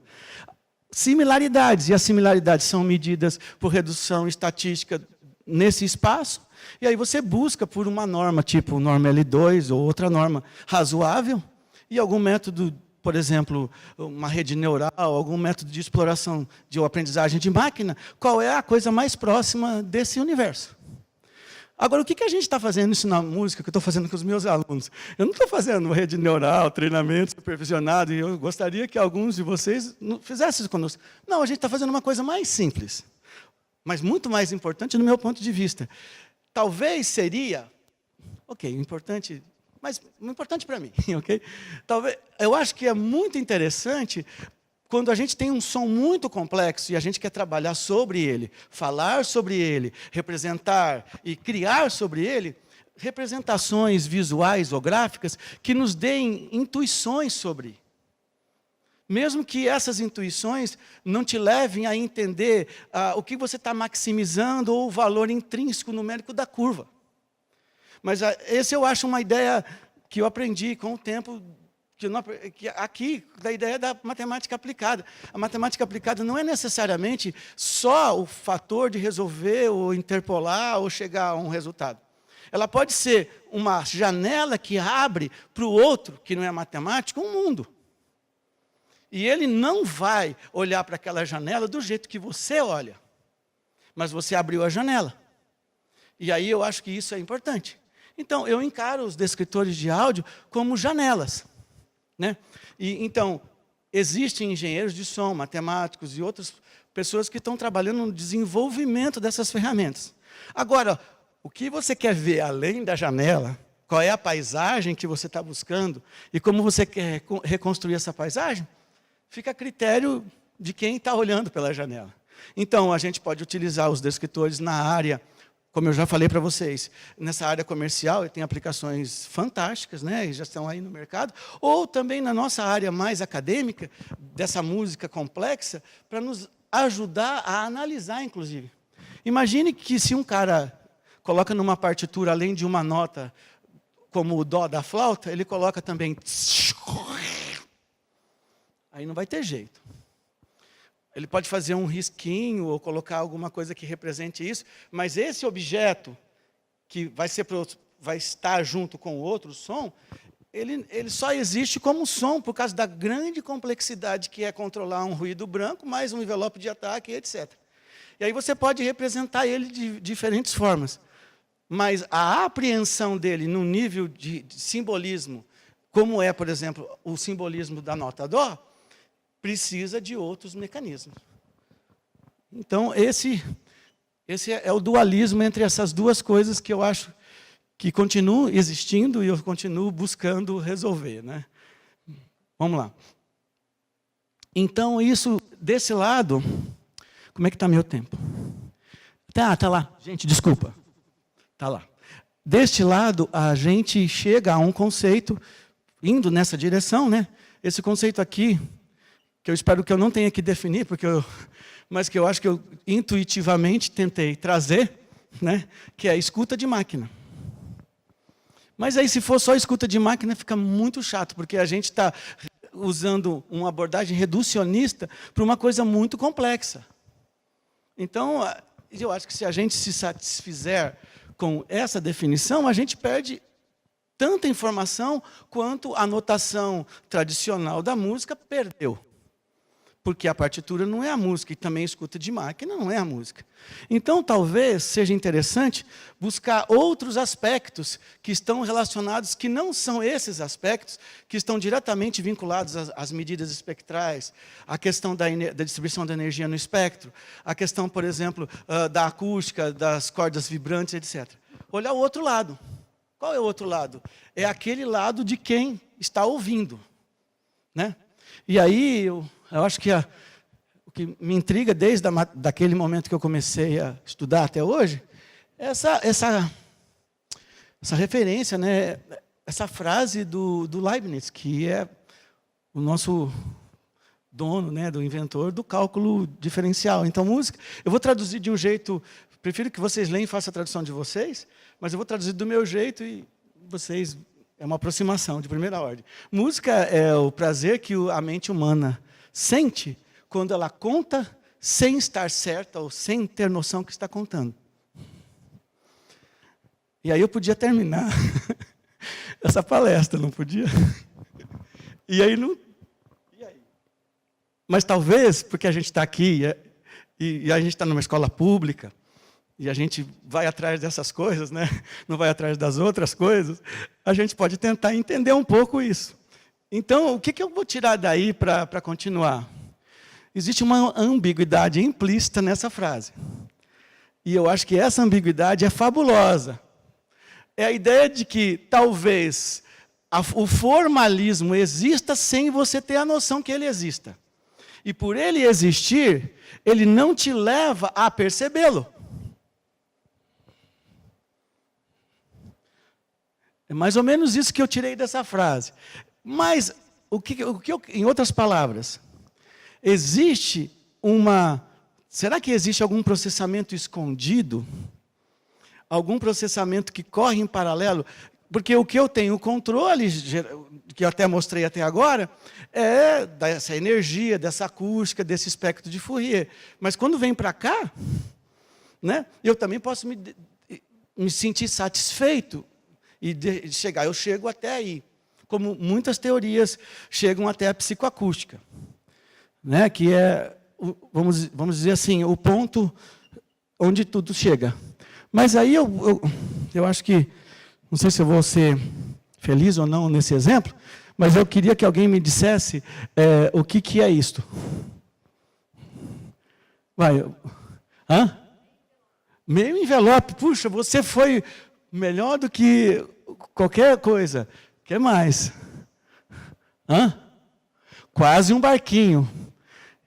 similaridades. E as similaridades são medidas por redução estatística nesse espaço. E aí você busca por uma norma, tipo norma L2 ou outra norma razoável, e algum método, por exemplo, uma rede neural, algum método de exploração de aprendizagem de máquina, qual é a coisa mais próxima desse universo. Agora, o que a gente está fazendo isso na música, que eu estou fazendo com os meus alunos? Eu não estou fazendo rede neural, treinamento supervisionado, e eu gostaria que alguns de vocês fizessem isso conosco. Não, a gente está fazendo uma coisa mais simples, mas muito mais importante no meu ponto de vista. Talvez seria, importante, mas importante para mim, ok? Talvez, eu acho que é muito interessante quando a gente tem um som muito complexo e a gente quer trabalhar sobre ele, falar sobre ele, representar e criar sobre ele, representações visuais ou gráficas que nos deem intuições sobre. Mesmo que essas intuições não te levem a entender o que você está maximizando ou o valor intrínseco numérico da curva. Mas esse eu acho uma ideia que eu aprendi com o tempo, aqui, da ideia da matemática aplicada. A matemática aplicada não é necessariamente só o fator de resolver, ou interpolar, ou chegar a um resultado. Ela pode ser uma janela que abre para o outro, que não é matemático, um mundo. E ele não vai olhar para aquela janela do jeito que você olha. Mas você abriu a janela. E aí eu acho que isso é importante. Então, eu encaro os descritores de áudio como janelas. Né? E, então, existem engenheiros de som, matemáticos e outras pessoas que estão trabalhando no desenvolvimento dessas ferramentas. Agora, o que você quer ver além da janela, qual é a paisagem que você está buscando e como você quer reconstruir essa paisagem, fica a critério de quem está olhando pela janela. Então, a gente pode utilizar os descritores na área, como eu já falei para vocês, nessa área comercial, e tem aplicações fantásticas, né, e já estão aí no mercado, ou também na nossa área mais acadêmica, dessa música complexa, para nos ajudar a analisar, inclusive. Imagine que se um cara coloca numa partitura, além de uma nota, como o dó da flauta, ele coloca também... Aí não vai ter jeito. Ele pode fazer um risquinho ou colocar alguma coisa que represente isso, mas esse objeto que vai estar junto com o outro som, ele só existe como som por causa da grande complexidade que é controlar um ruído branco, mais um envelope de ataque, etc. E aí você pode representar ele de diferentes formas. Mas a apreensão dele no nível de simbolismo, como é, por exemplo, o simbolismo da nota dó, precisa de outros mecanismos. Então, esse é o dualismo entre essas duas coisas que eu acho que continuam existindo e eu continuo buscando resolver. Né? Vamos lá. Então, isso, desse lado... Como é que está meu tempo? Tá lá. Gente, desculpa. Está lá. Deste lado, a gente chega a um conceito, indo nessa direção, né? Esse conceito aqui, que eu espero que eu não tenha que definir, mas que eu acho que eu intuitivamente tentei trazer, né? Que é a escuta de máquina. Mas aí, se for só escuta de máquina, fica muito chato, porque a gente está usando uma abordagem reducionista para uma coisa muito complexa. Então, eu acho que se a gente se satisfizer com essa definição, a gente perde tanta informação quanto a notação tradicional da música perdeu. Porque a partitura não é a música, e também escuta de máquina não é a música. Então, talvez seja interessante buscar outros aspectos que estão relacionados, que não são esses aspectos, que estão diretamente vinculados às medidas espectrais, a questão da distribuição da energia no espectro, a questão, por exemplo, da acústica, das cordas vibrantes, etc. Olhar o outro lado. Qual é o outro lado? É aquele lado de quem está ouvindo. Né? E aí, eu acho que o que me intriga desde daquele momento que eu comecei a estudar até hoje, é essa referência, né? Essa frase do Leibniz, que é o nosso dono, né, do inventor do cálculo diferencial. Então, música, eu vou traduzir de um jeito, prefiro que vocês leiam e façam a tradução de vocês, mas eu vou traduzir do meu jeito e vocês, é uma aproximação de primeira ordem. Música é o prazer que a mente humana sente quando ela conta sem estar certa ou sem ter noção que está contando. E aí eu podia terminar essa palestra, não podia? E aí não... E aí? Mas talvez, porque a gente está aqui e a gente está numa escola pública, e a gente vai atrás dessas coisas, né? Não vai atrás das outras coisas, a gente pode tentar entender um pouco isso. Então, o que eu vou tirar daí para continuar? Existe uma ambiguidade implícita nessa frase. E eu acho que essa ambiguidade é fabulosa. É a ideia de que, talvez, o formalismo exista sem você ter a noção que ele exista. E por ele existir, ele não te leva a percebê-lo. É mais ou menos isso que eu tirei dessa frase. Mas, em outras palavras, existe será que existe algum processamento escondido? Algum processamento que corre em paralelo? Porque o que eu tenho controle, que eu até mostrei até agora, é dessa energia, dessa acústica, desse espectro de Fourier. Mas quando vem para cá, né, eu também posso me sentir satisfeito e eu chego até aí. Como muitas teorias chegam até a psicoacústica, né, que é, vamos dizer assim, o ponto onde tudo chega. Mas aí eu acho que, não sei se eu vou ser feliz ou não nesse exemplo, mas eu queria que alguém me dissesse o que é isto. Vai. Hã? Meio envelope. Puxa, você foi melhor do que qualquer coisa. O que mais? Hã? Quase um barquinho.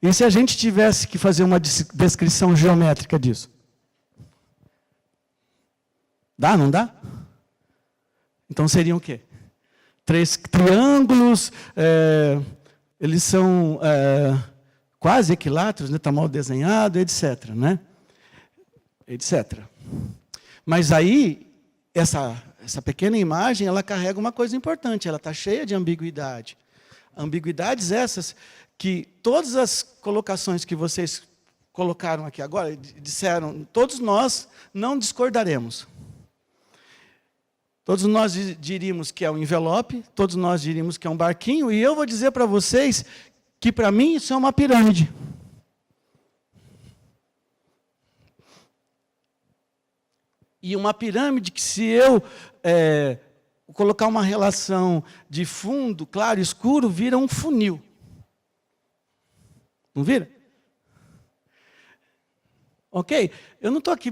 E se a gente tivesse que fazer uma descrição geométrica disso? Dá, não dá? Então seriam o quê? 3 triângulos, eles são quase equiláteros, né? Está mal desenhado, etc. Né? Etc. Mas aí, essa pequena imagem, ela carrega uma coisa importante, ela está cheia de ambiguidade. Ambiguidades essas que todas as colocações que vocês colocaram aqui agora, disseram, todos nós não discordaremos. Todos nós diríamos que é um envelope, todos nós diríamos que é um barquinho, e eu vou dizer para vocês que, para mim, isso é uma pirâmide. E uma pirâmide que, se eu colocar uma relação de fundo, claro, escuro, vira um funil. Não vira? Ok? Eu não estou aqui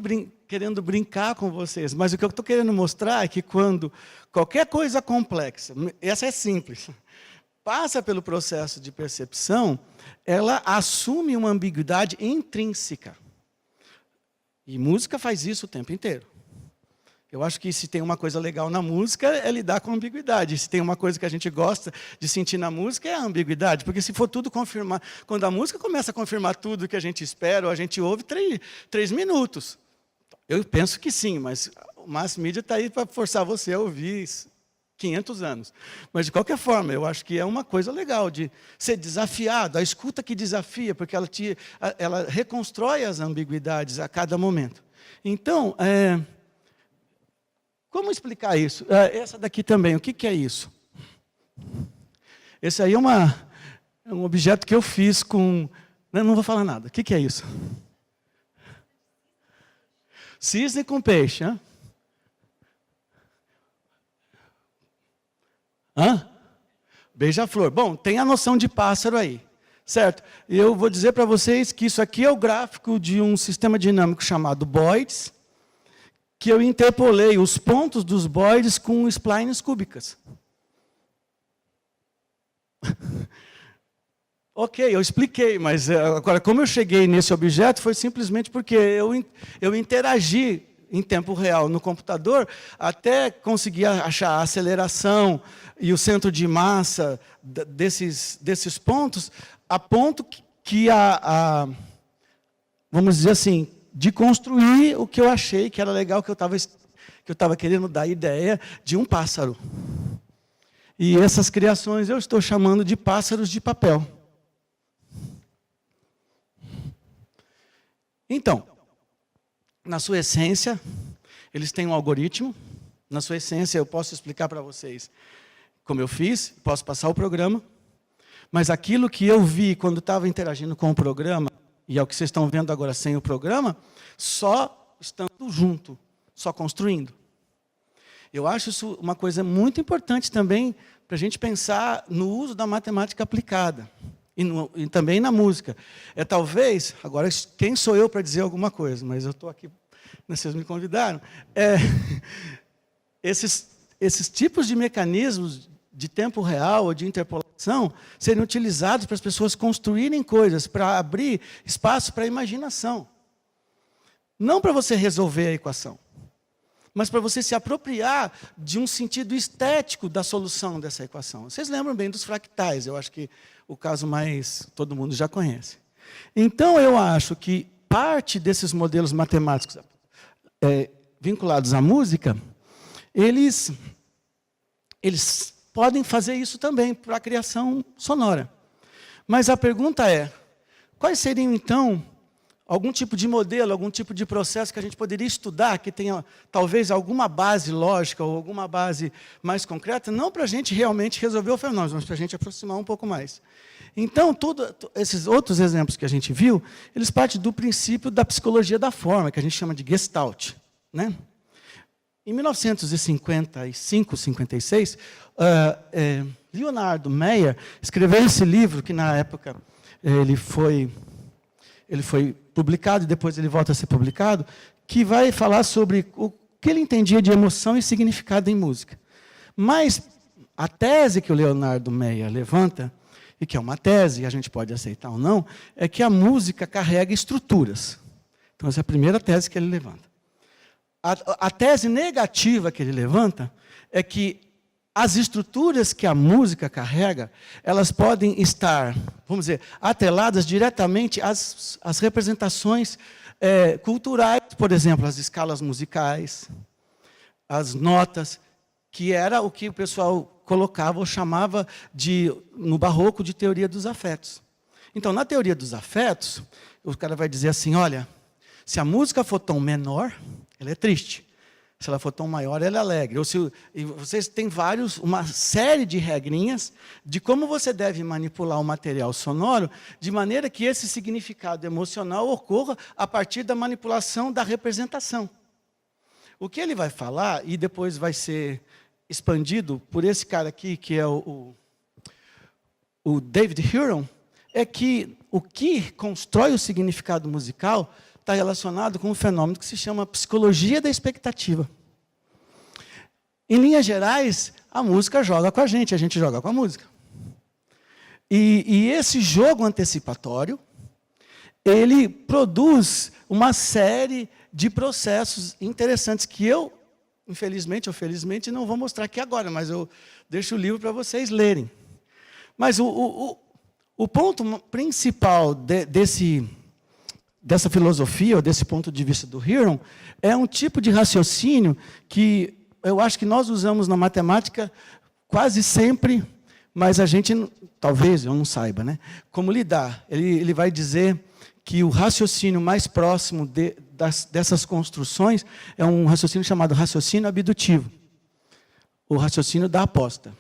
querendo brincar com vocês, mas o que eu estou querendo mostrar é que quando qualquer coisa complexa, essa é simples, passa pelo processo de percepção, ela assume uma ambiguidade intrínseca. E música faz isso o tempo inteiro. Eu acho que se tem uma coisa legal na música, é lidar com a ambiguidade. Se tem uma coisa que a gente gosta de sentir na música, é a ambiguidade. Porque se for tudo confirmar... Quando a música começa a confirmar tudo que a gente espera, ou a gente ouve 3 minutos. Eu penso que sim, mas o mass media está aí para forçar você a ouvir 500 anos. Mas, de qualquer forma, eu acho que é uma coisa legal de ser desafiado, a escuta que desafia, porque ela reconstrói as ambiguidades a cada momento. Então... como explicar isso? Essa daqui também, o que é isso? Esse aí é um objeto que eu fiz com... Não vou falar nada. O que é isso? Cisne com peixe. Beija-flor. Bom, tem a noção de pássaro aí. Certo? Eu vou dizer para vocês que isso aqui é o gráfico de um sistema dinâmico chamado Boids, que eu interpolei os pontos dos boides com splines cúbicas. Ok, eu expliquei, mas agora, como eu cheguei nesse objeto, foi simplesmente porque eu interagi em tempo real no computador, até conseguir achar a aceleração e o centro de massa desses pontos, a ponto que vamos dizer assim, de construir o que eu achei que era legal, que eu estava querendo dar a ideia de um pássaro. E essas criações eu estou chamando de pássaros de papel. Então, na sua essência, eles têm um algoritmo. Na sua essência, eu posso explicar para vocês como eu fiz, posso passar o programa, mas aquilo que eu vi quando estava interagindo com o programa, e é o que vocês estão vendo agora sem o programa, só estando junto, só construindo. Eu acho isso uma coisa muito importante também para a gente pensar no uso da matemática aplicada. E também na música. Talvez, agora quem sou eu para dizer alguma coisa, mas eu estou aqui, vocês me convidaram. Esses tipos de mecanismos de tempo real ou de interpolação serem utilizados para as pessoas construírem coisas, para abrir espaço para a imaginação. Não para você resolver a equação, mas para você se apropriar de um sentido estético da solução dessa equação. Vocês lembram bem dos fractais, eu acho que o caso mais todo mundo já conhece. Então, eu acho que parte desses modelos matemáticos vinculados à música, eles podem fazer isso também para a criação sonora. Mas a pergunta é, quais seriam, então, algum tipo de modelo, algum tipo de processo que a gente poderia estudar, que tenha, talvez, alguma base lógica ou alguma base mais concreta, não para a gente realmente resolver o fenômeno, mas para a gente aproximar um pouco mais. Então, esses outros exemplos que a gente viu, eles partem do princípio da psicologia da forma, que a gente chama de Gestalt, né? Em 1955, 56, Leonardo Meyer escreveu esse livro, que na época ele foi publicado, e depois ele volta a ser publicado, que vai falar sobre o que ele entendia de emoção e significado em música. Mas a tese que o Leonardo Meyer levanta, e que é uma tese, e a gente pode aceitar ou não, é que a música carrega estruturas. Então, essa é a primeira tese que ele levanta. A tese negativa que ele levanta é que as estruturas que a música carrega, elas podem estar, vamos dizer, atreladas diretamente às representações culturais, por exemplo, as escalas musicais, as notas, que era o que o pessoal colocava ou chamava no barroco de teoria dos afetos. Então, na teoria dos afetos, o cara vai dizer assim, olha, se a música for tom menor, ela é triste. Se ela for tom maior, ela é alegre. E vocês têm uma série de regrinhas de como você deve manipular o material sonoro de maneira que esse significado emocional ocorra a partir da manipulação da representação. O que ele vai falar, e depois vai ser expandido por esse cara aqui, que é o David Huron, é que o que constrói o significado musical está relacionado com um fenômeno que se chama psicologia da expectativa. Em linhas gerais, a música joga com a gente joga com a música. E esse jogo antecipatório, ele produz uma série de processos interessantes que eu, infelizmente ou felizmente, não vou mostrar aqui agora, mas eu deixo o livro para vocês lerem. Mas o ponto principal dessa filosofia, ou desse ponto de vista do Huron, é um tipo de raciocínio que eu acho que nós usamos na matemática quase sempre, mas a gente, talvez, eu não saiba, né? Como lidar. Ele vai dizer que o raciocínio mais próximo dessas construções é um raciocínio chamado raciocínio abdutivo, o raciocínio da aposta.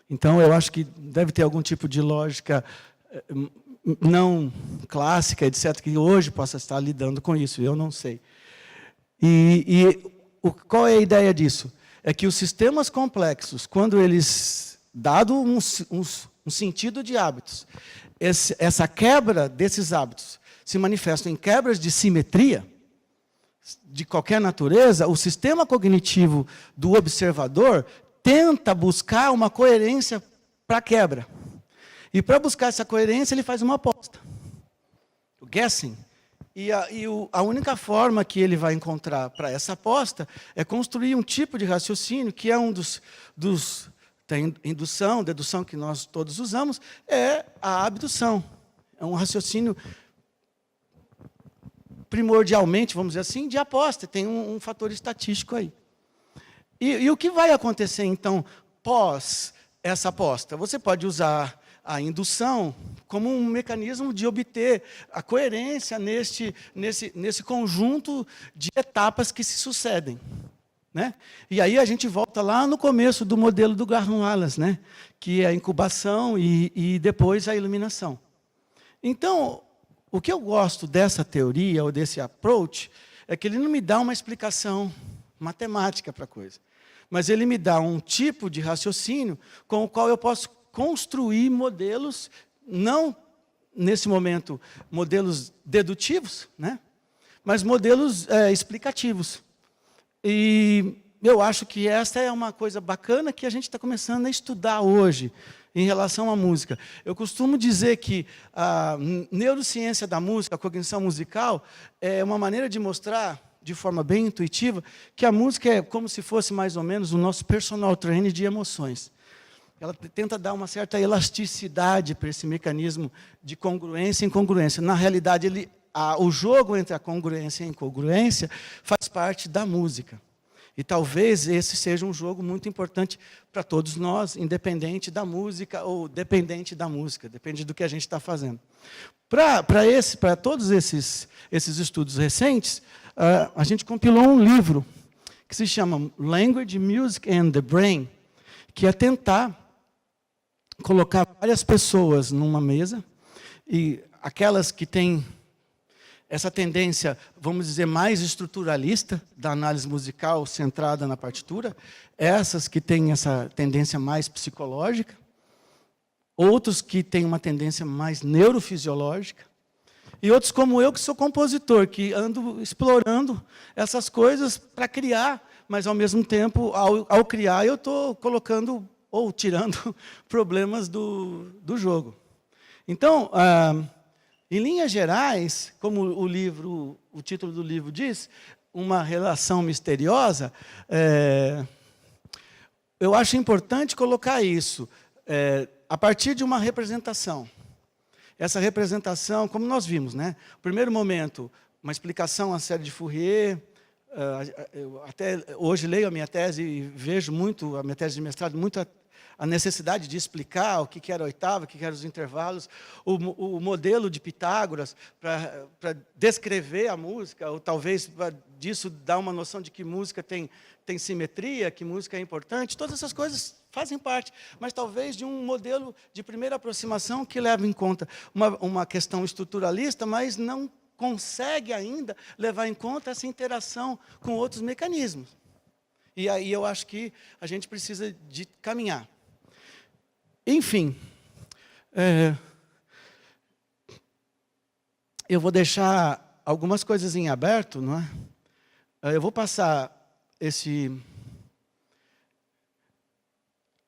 Então, eu acho que deve ter algum tipo de lógica não clássica, etc., que hoje possa estar lidando com isso, eu não sei. Qual é a ideia disso? É que os sistemas complexos, quando eles, dado um sentido de hábitos, essa quebra desses hábitos se manifesta em quebras de simetria, de qualquer natureza, o sistema cognitivo do observador tenta buscar uma coerência para a quebra. E para buscar essa coerência, ele faz uma aposta. O guessing, E a única forma que ele vai encontrar para essa aposta é construir um tipo de raciocínio que é um dos tem indução, dedução que nós todos usamos, é a abdução. É um raciocínio primordialmente, vamos dizer assim, de aposta. Tem um fator estatístico aí. E o que vai acontecer, então, pós essa aposta? Você pode usar a indução como um mecanismo de obter a coerência nesse conjunto de etapas que se sucedem. Né? E aí a gente volta lá no começo do modelo do Graham Wallace, né? Que é a incubação e depois a iluminação. Então, o que eu gosto dessa teoria, ou desse approach, é que ele não me dá uma explicação matemática para a coisa, mas ele me dá um tipo de raciocínio com o qual eu posso construir modelos, não, nesse momento, modelos dedutivos, né? Mas modelos explicativos. E eu acho que essa é uma coisa bacana que a gente está começando a estudar hoje, em relação à música. Eu costumo dizer que a neurociência da música, a cognição musical, é uma maneira de mostrar, de forma bem intuitiva, que a música é como se fosse mais ou menos o nosso personal trainer de emoções. Ela tenta dar uma certa elasticidade para esse mecanismo de congruência e incongruência. Na realidade, o jogo entre a congruência e a incongruência faz parte da música. E talvez esse seja um jogo muito importante para todos nós, independente da música ou dependente da música, depende do que a gente está fazendo. Para todos esses estudos recentes, a gente compilou um livro que se chama Language, Music and the Brain, que é tentar colocar várias pessoas numa mesa, e aquelas que têm essa tendência, vamos dizer, mais estruturalista da análise musical centrada na partitura, essas que têm essa tendência mais psicológica, outros que têm uma tendência mais neurofisiológica, e outros como eu, que sou compositor, que ando explorando essas coisas para criar, mas, ao mesmo tempo, ao criar, eu estou colocando ou tirando problemas do jogo. Então, em linhas gerais, como o título do livro diz, uma relação misteriosa, eu acho importante colocar isso a partir de uma representação. Essa representação, como nós vimos, né? O primeiro momento, uma explicação à série de Fourier. Eu até hoje leio a minha tese e vejo muito, a minha tese de mestrado, muito a necessidade de explicar o que era a oitava, o que eram os intervalos, o modelo de Pitágoras para descrever a música, ou talvez disso dar uma noção de que música tem simetria, que música é importante. Todas essas coisas fazem parte, mas talvez de um modelo de primeira aproximação que leva em conta uma questão estruturalista, mas não consegue ainda levar em conta essa interação com outros mecanismos. E aí eu acho que a gente precisa de caminhar. Enfim, eu vou deixar algumas coisas em aberto, não é? Eu vou passar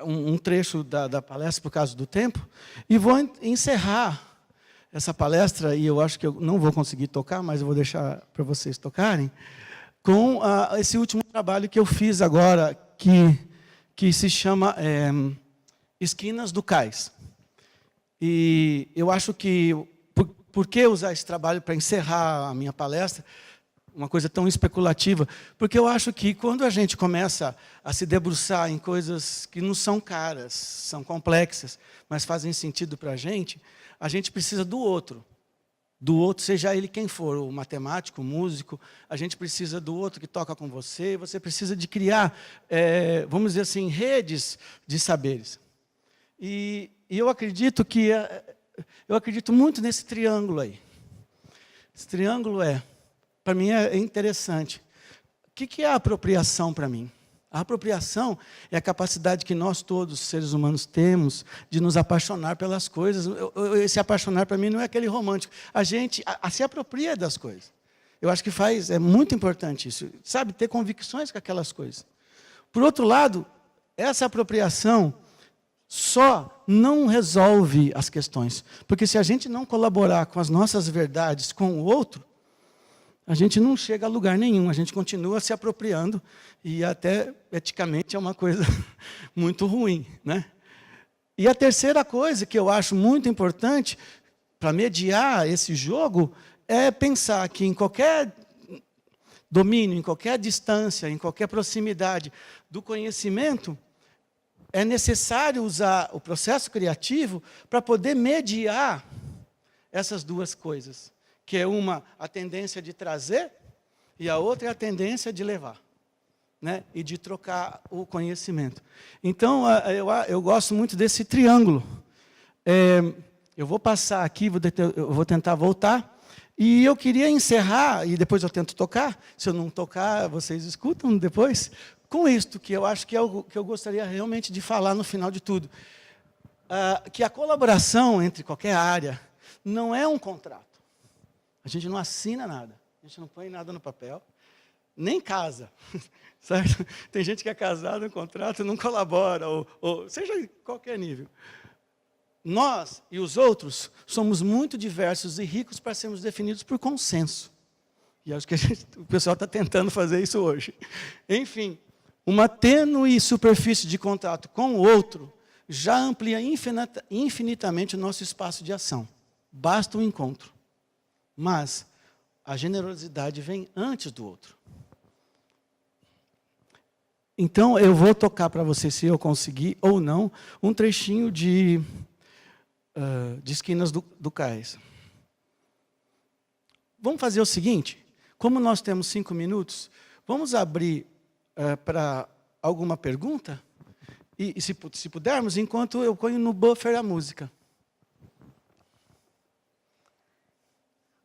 um trecho da palestra por causa do tempo e vou encerrar essa palestra, e eu acho que eu não vou conseguir tocar, mas eu vou deixar para vocês tocarem, com esse último trabalho que eu fiz agora, que se chama Esquinas do Cais. E eu acho que, por que usar esse trabalho para encerrar a minha palestra, uma coisa tão especulativa? Porque eu acho que quando a gente começa a se debruçar em coisas que não são caras, são complexas, mas fazem sentido para a gente precisa do outro, seja ele quem for, o matemático, o músico, a gente precisa do outro que toca com você precisa de criar, vamos dizer assim, redes de saberes. E eu acredito muito nesse triângulo aí. Esse triângulo para mim, é interessante. O que é a apropriação para mim? A apropriação é a capacidade que nós todos, seres humanos, temos de nos apaixonar pelas coisas. Esse apaixonar, para mim, não é aquele romântico. A gente se apropria das coisas. Eu acho que é muito importante isso. Sabe, ter convicções com aquelas coisas. Por outro lado, essa apropriação só não resolve as questões. Porque se a gente não colaborar com as nossas verdades com o outro, a gente não chega a lugar nenhum, a gente continua se apropriando, e até eticamente é uma coisa muito ruim, né? E a terceira coisa que eu acho muito importante para mediar esse jogo é pensar que em qualquer domínio, em qualquer distância, em qualquer proximidade do conhecimento, é necessário usar o processo criativo para poder mediar essas duas coisas, que é uma a tendência de trazer e a outra é a tendência de levar, né? E de trocar o conhecimento. Então, eu gosto muito desse triângulo. Eu vou passar aqui, eu vou tentar voltar, e eu queria encerrar, e depois eu tento tocar, se eu não tocar, vocês escutam depois, com isto, que eu acho que é o que eu gostaria realmente de falar no final de tudo. Que a colaboração entre qualquer área não é um contrato. A gente não assina nada, a gente não põe nada no papel, nem casa. Certo? Tem gente que é casada, no contrato, não colabora, ou seja, em qualquer nível. Nós e os outros somos muito diversos e ricos para sermos definidos por consenso. E acho que o pessoal está tentando fazer isso hoje. Enfim, uma tênue superfície de contato com o outro já amplia infinitamente o nosso espaço de ação. Basta o encontro. Mas a generosidade vem antes do outro. Então, eu vou tocar para vocês, se eu conseguir ou não, um trechinho de Esquinas do Cais. Vamos fazer o seguinte, como nós temos 5 minutos, vamos abrir para alguma pergunta, e se pudermos, enquanto eu ponho no buffer a música.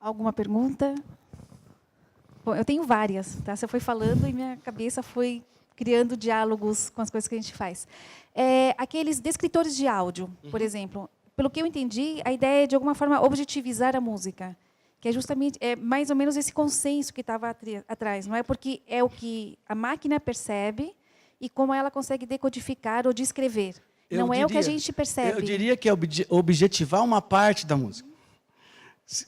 Alguma pergunta? Bom, eu tenho várias, tá? Você foi falando e minha cabeça foi criando diálogos com as coisas que a gente faz. Aqueles descritores de áudio, por exemplo, pelo que eu entendi, a ideia é, de alguma forma, objetivizar a música, que é justamente mais ou menos esse consenso que estava atrás, não é? Porque é o que a máquina percebe e como ela consegue decodificar ou descrever. Não é o que a gente percebe. Eu diria que é objetivar uma parte da música.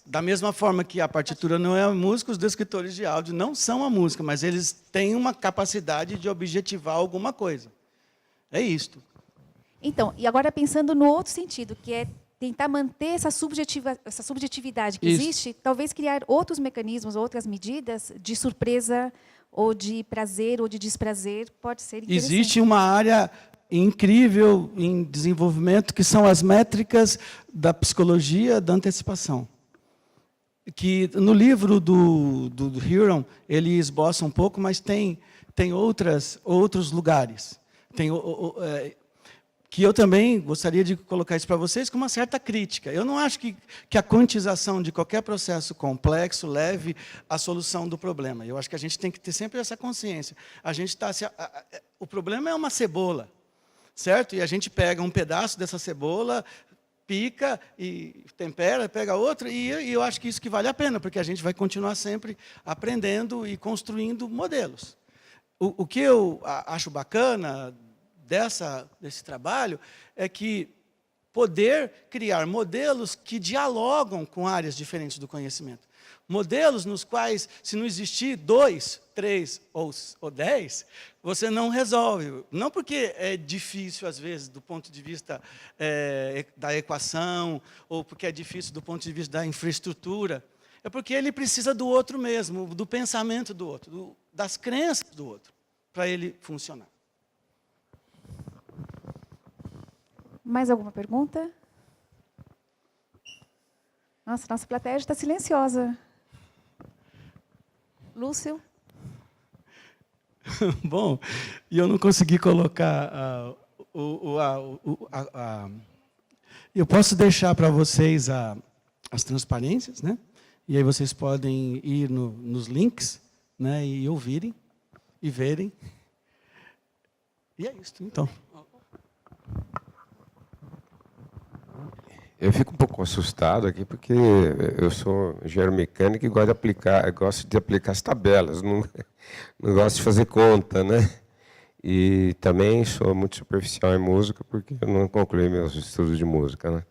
Da mesma forma que a partitura não é a música, os descritores de áudio não são a música, mas eles têm uma capacidade de objetivar alguma coisa. É isto. Então, e agora pensando no outro sentido, que é tentar manter essa subjetividade que existe, talvez criar outros mecanismos, outras medidas de surpresa, ou de prazer, ou de desprazer, pode ser interessante. Existe uma área incrível em desenvolvimento, que são as métricas da psicologia da antecipação. Que no livro do Huron, ele esboça um pouco, mas tem outros lugares. Que eu também gostaria de colocar isso para vocês com uma certa crítica. Eu não acho que a quantização de qualquer processo complexo leve à solução do problema. Eu acho que a gente tem que ter sempre essa consciência. O problema é uma cebola, certo? E a gente pega um pedaço dessa cebola, pica e tempera, pega outro, e eu acho que isso que vale a pena, porque a gente vai continuar sempre aprendendo e construindo modelos. O que eu acho bacana desse trabalho é que poder criar modelos que dialogam com áreas diferentes do conhecimento. Modelos nos quais, se não existir 2, 3 ou 10, você não resolve. Não porque é difícil, às vezes, do ponto de vista da equação, ou porque é difícil do ponto de vista da infraestrutura, é porque ele precisa do outro mesmo, do pensamento do outro, das crenças do outro, para ele funcionar. Mais alguma pergunta? Nossa plateia está silenciosa. Lúcio? Bom, e eu não consegui colocar eu posso deixar para vocês as transparências, né? E aí vocês podem ir nos links, né? E ouvirem e verem. E é isso, então. Eu fico um pouco assustado aqui, porque eu sou engenheiro mecânico e gosto de aplicar as tabelas, não gosto de fazer conta, né? E também sou muito superficial em música, porque eu não concluí meus estudos de música, né?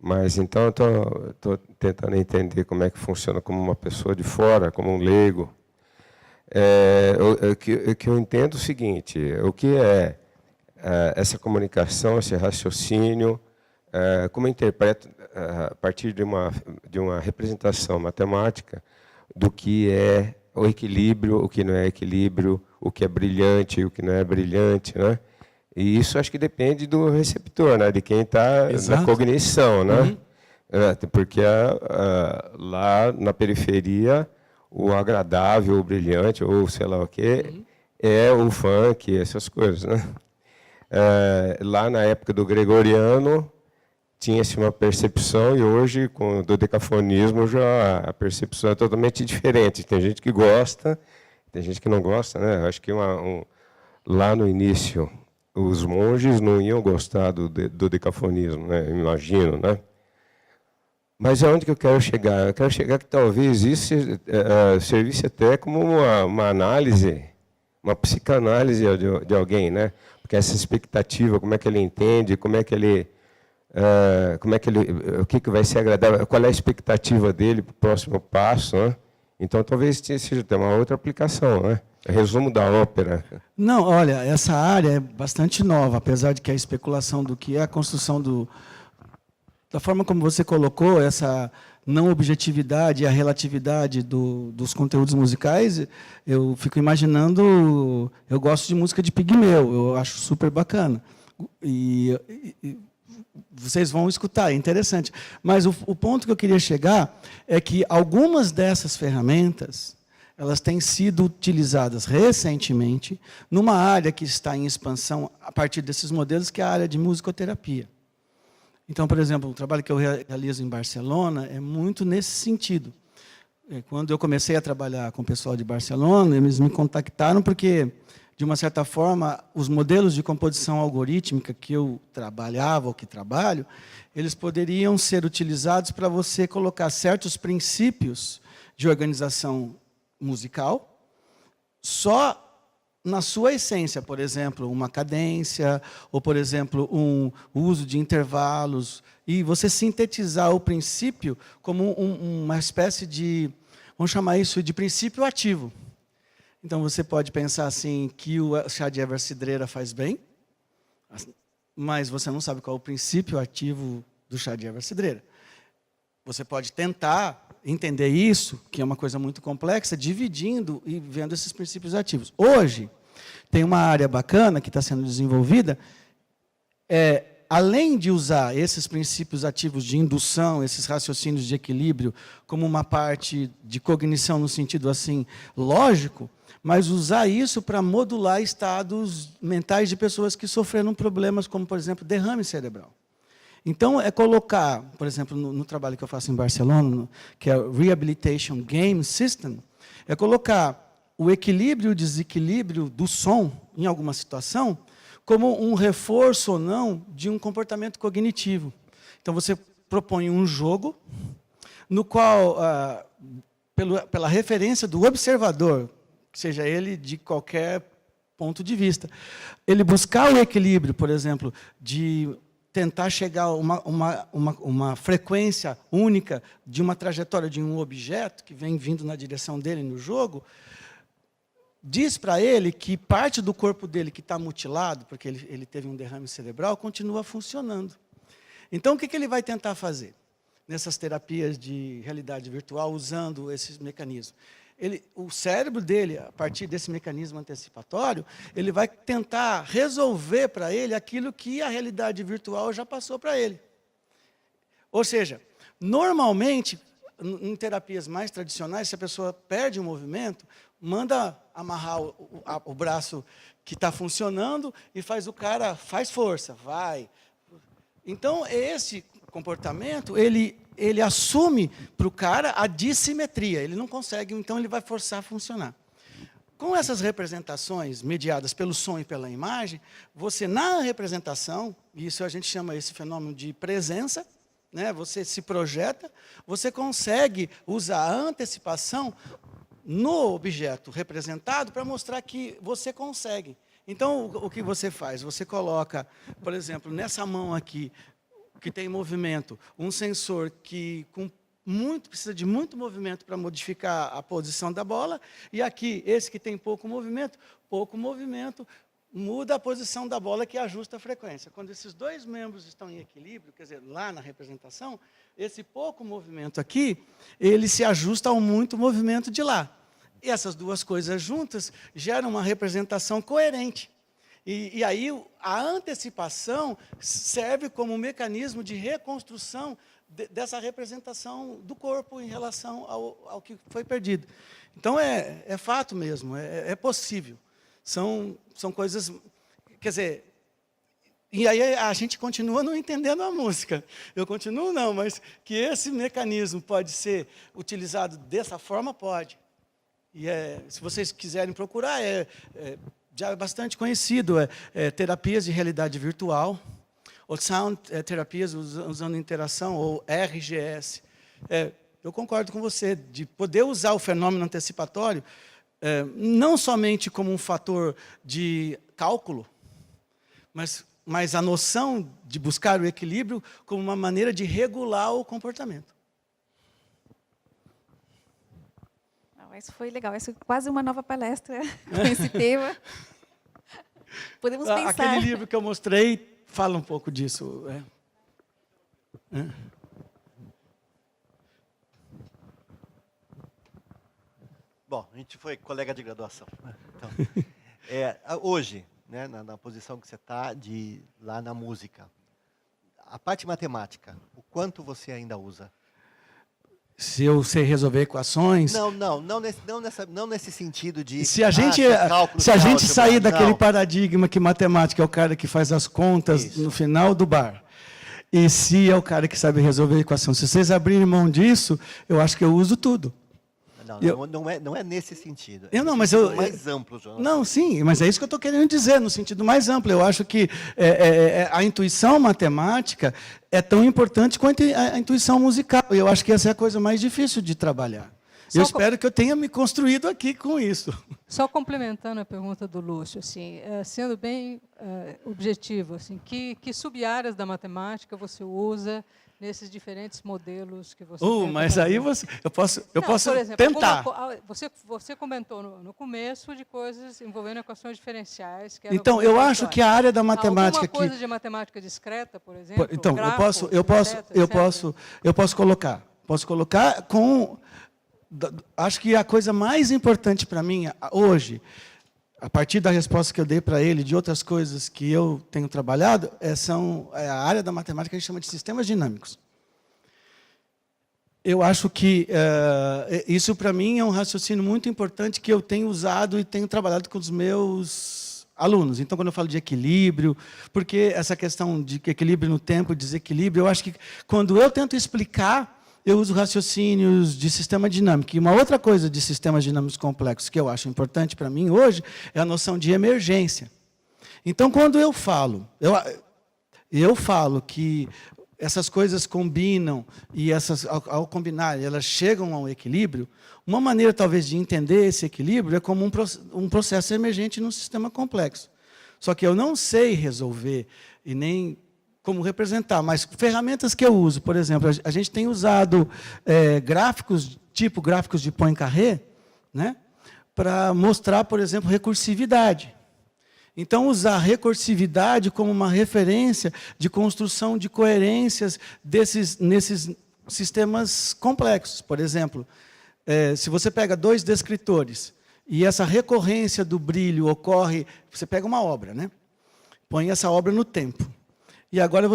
Mas então eu estou tentando entender como é que funciona como uma pessoa de fora, como um leigo. O que eu entendo é o seguinte: o que é essa comunicação, esse raciocínio, como eu interpreto a partir de uma representação matemática do que é o equilíbrio, o que não é equilíbrio, o que é brilhante, o que não é brilhante, né? E isso acho que depende do receptor, né? De quem está na cognição, né? Porque lá na periferia o agradável, o brilhante, ou sei lá o quê, é o funk, essas coisas, né? Lá na época do gregoriano tinha-se uma percepção, e hoje, com o dodecafonismo, já a percepção é totalmente diferente. Tem gente que gosta, tem gente que não gosta, né? Acho que lá no início os monges não iam gostar do dodecafonismo, né? Imagino, né? Mas aonde que eu quero chegar? Eu quero chegar que talvez isso servisse até como uma análise, uma psicanálise de alguém, né? Porque essa expectativa, como é que ele entende, o que vai ser agradável, qual é a expectativa dele para o próximo passo, né? Então talvez seja até uma outra aplicação, né? Resumo da ópera. Não, olha, essa área é bastante nova, apesar de que a especulação do que é a construção da forma como você colocou, essa não objetividade e a relatividade dos conteúdos musicais, eu fico imaginando, eu gosto de música de Pigmeu, eu acho super bacana. E vocês vão escutar, é interessante. Mas o ponto que eu queria chegar é que algumas dessas ferramentas, elas têm sido utilizadas recentemente numa área que está em expansão a partir desses modelos, que é a área de musicoterapia. Então, por exemplo, o trabalho que eu realizo em Barcelona é muito nesse sentido. Quando eu comecei a trabalhar com o pessoal de Barcelona, eles me contactaram porque, de uma certa forma, os modelos de composição algorítmica que eu trabalhava, ou que trabalho, eles poderiam ser utilizados para você colocar certos princípios de organização musical só na sua essência, por exemplo, uma cadência, ou, por exemplo, o uso de intervalos, e você sintetizar o princípio como uma espécie de, vamos chamar isso de princípio ativo. Então, você pode pensar assim, que o chá de erva cidreira faz bem, mas você não sabe qual é o princípio ativo do chá de erva cidreira. Você pode tentar entender isso, que é uma coisa muito complexa, dividindo e vendo esses princípios ativos. Hoje, tem uma área bacana que está sendo desenvolvida, além de usar esses princípios ativos de indução, esses raciocínios de equilíbrio, como uma parte de cognição no sentido assim lógico, mas usar isso para modular estados mentais de pessoas que sofreram problemas como, por exemplo, derrame cerebral. Então, é colocar, por exemplo, no trabalho que eu faço em Barcelona, que é o Rehabilitation Game System, é colocar o equilíbrio e o desequilíbrio do som, em alguma situação, como um reforço ou não de um comportamento cognitivo. Então, você propõe um jogo, no qual, pela referência do observador, seja ele de qualquer ponto de vista, ele buscar o equilíbrio, por exemplo, de tentar chegar a uma frequência única de uma trajetória de um objeto que vem vindo na direção dele no jogo, diz para ele que parte do corpo dele que está mutilado, porque ele teve um derrame cerebral, continua funcionando. Então, o que ele vai tentar fazer nessas terapias de realidade virtual, usando esses mecanismos? O cérebro dele, a partir desse mecanismo antecipatório, ele vai tentar resolver para ele aquilo que a realidade virtual já passou para ele. Ou seja, normalmente, em terapias mais tradicionais, se a pessoa perde o movimento, manda amarrar o braço que está funcionando e faz força, vai. Então, esse comportamento, ele assume para o cara a dissimetria, ele não consegue, então ele vai forçar a funcionar. Com essas representações mediadas pelo som e pela imagem, você, na representação, isso a gente chama esse fenômeno de presença, né? Você se projeta, você consegue usar a antecipação no objeto representado para mostrar que você consegue. Então, o que você faz? Você coloca, por exemplo, nessa mão aqui, que tem movimento, um sensor que precisa de muito movimento para modificar a posição da bola, e aqui, esse que tem pouco movimento muda a posição da bola, que ajusta a frequência. Quando esses dois membros estão em equilíbrio, quer dizer, lá na representação, esse pouco movimento aqui, ele se ajusta ao muito movimento de lá. E essas duas coisas juntas geram uma representação coerente. E aí a antecipação serve como um mecanismo de reconstrução dessa representação do corpo em relação ao que foi perdido. Então, é fato mesmo, é possível. São coisas... Quer dizer, e aí a gente continua não entendendo a música. Eu continuo não, mas que esse mecanismo pode ser utilizado dessa forma, pode. E se vocês quiserem procurar, já é bastante conhecido, terapias de realidade virtual, ou sound terapias usando interação, ou RGS. Eu concordo com você, de poder usar o fenômeno antecipatório, não somente como um fator de cálculo, mas a noção de buscar o equilíbrio como uma maneira de regular o comportamento. Isso foi legal, isso é quase uma nova palestra com esse tema. Podemos pensar. Aquele livro que eu mostrei fala um pouco disso. Bom, a gente foi colega de graduação. Então, hoje, né, na posição que você está, lá na música, a parte matemática, o quanto você ainda usa? Se eu sei resolver equações... Não nesse sentido de... Se a gente sair daquele paradigma que matemática é o cara que faz as contas no final do bar, e se é o cara que sabe resolver a equação, se vocês abrirem mão disso, eu acho que eu uso tudo. Não é nesse sentido. Mais amplo, Jonathan. Não, sim, mas é isso que eu estou querendo dizer, no sentido mais amplo. Eu acho que a intuição matemática é tão importante quanto a intuição musical. E eu acho que essa é a coisa mais difícil de trabalhar. Eu espero que eu tenha me construído aqui com isso. Só complementando a pergunta do Lúcio, assim, sendo bem objetivo, assim, que sub-áreas da matemática você usa nesses diferentes modelos que você mas aí eu posso por exemplo, tentar. Você comentou no começo de coisas envolvendo equações diferenciais. Então, eu acho que a área da matemática... Alguma coisa de matemática discreta, por exemplo? Então, grafos, eu posso colocar. Posso colocar com... Acho que a coisa mais importante para mim, hoje, a partir da resposta que eu dei para ele, de outras coisas que eu tenho trabalhado, a área da matemática que a gente chama de sistemas dinâmicos. Eu acho que isso, para mim, é um raciocínio muito importante que eu tenho usado e tenho trabalhado com os meus alunos. Então, quando eu falo de equilíbrio, porque essa questão de equilíbrio no tempo, desequilíbrio, eu acho que quando eu tento explicar, eu uso raciocínios de sistema dinâmico. E uma outra coisa de sistemas dinâmicos complexos que eu acho importante para mim hoje é a noção de emergência. Então, quando eu falo que essas coisas combinam e ao combinar, elas chegam a um equilíbrio, uma maneira talvez de entender esse equilíbrio é como um processo emergente num sistema complexo. Só que eu não sei resolver e nem como representar, mas ferramentas que eu uso, por exemplo, a gente tem usado gráficos, tipo gráficos de Poincaré, né, para mostrar, por exemplo, recursividade. Então, usar recursividade como uma referência de construção de coerências nesses sistemas complexos. Por exemplo, se você pega dois descritores e essa recorrência do brilho ocorre, você pega uma obra, né, põe essa obra no tempo. E agora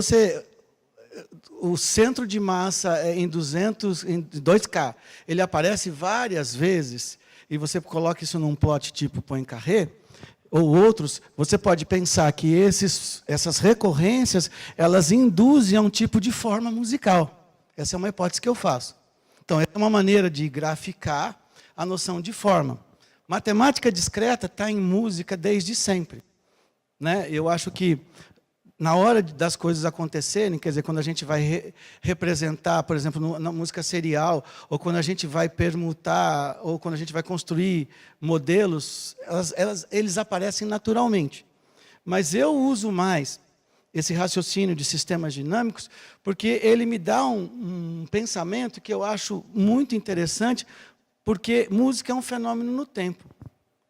o centro de massa é em 2K, ele aparece várias vezes, e você coloca isso num plot tipo Poincaré, ou outros, você pode pensar que essas recorrências, elas induzem a um tipo de forma musical. Essa é uma hipótese que eu faço. Então, é uma maneira de graficar a noção de forma. Matemática discreta está em música desde sempre, né? Eu acho que na hora das coisas acontecerem, quer dizer, quando a gente vai representar, por exemplo, na música serial, ou quando a gente vai permutar, ou quando a gente vai construir modelos, eles aparecem naturalmente. Mas eu uso mais esse raciocínio de sistemas dinâmicos, porque ele me dá um pensamento que eu acho muito interessante, porque música é um fenômeno no tempo,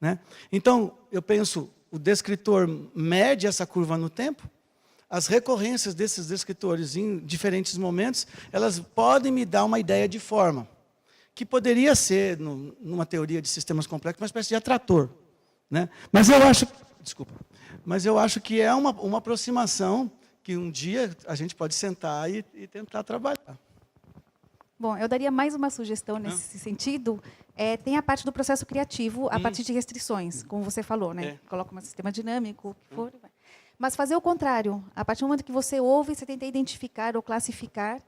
né? Então, eu penso, o descritor mede essa curva no tempo, as recorrências desses descritores em diferentes momentos, elas podem me dar uma ideia de forma, que poderia ser, numa teoria de sistemas complexos, uma espécie de atrator, né? Mas eu acho que é uma aproximação que um dia a gente pode sentar e tentar trabalhar. Bom, eu daria mais uma sugestão nesse sentido. Tem a parte do processo criativo, a partir de restrições, como você falou, né? Coloca um sistema dinâmico, o que for. Mas fazer o contrário. A partir do momento que você ouve, você tenta identificar ou classificar,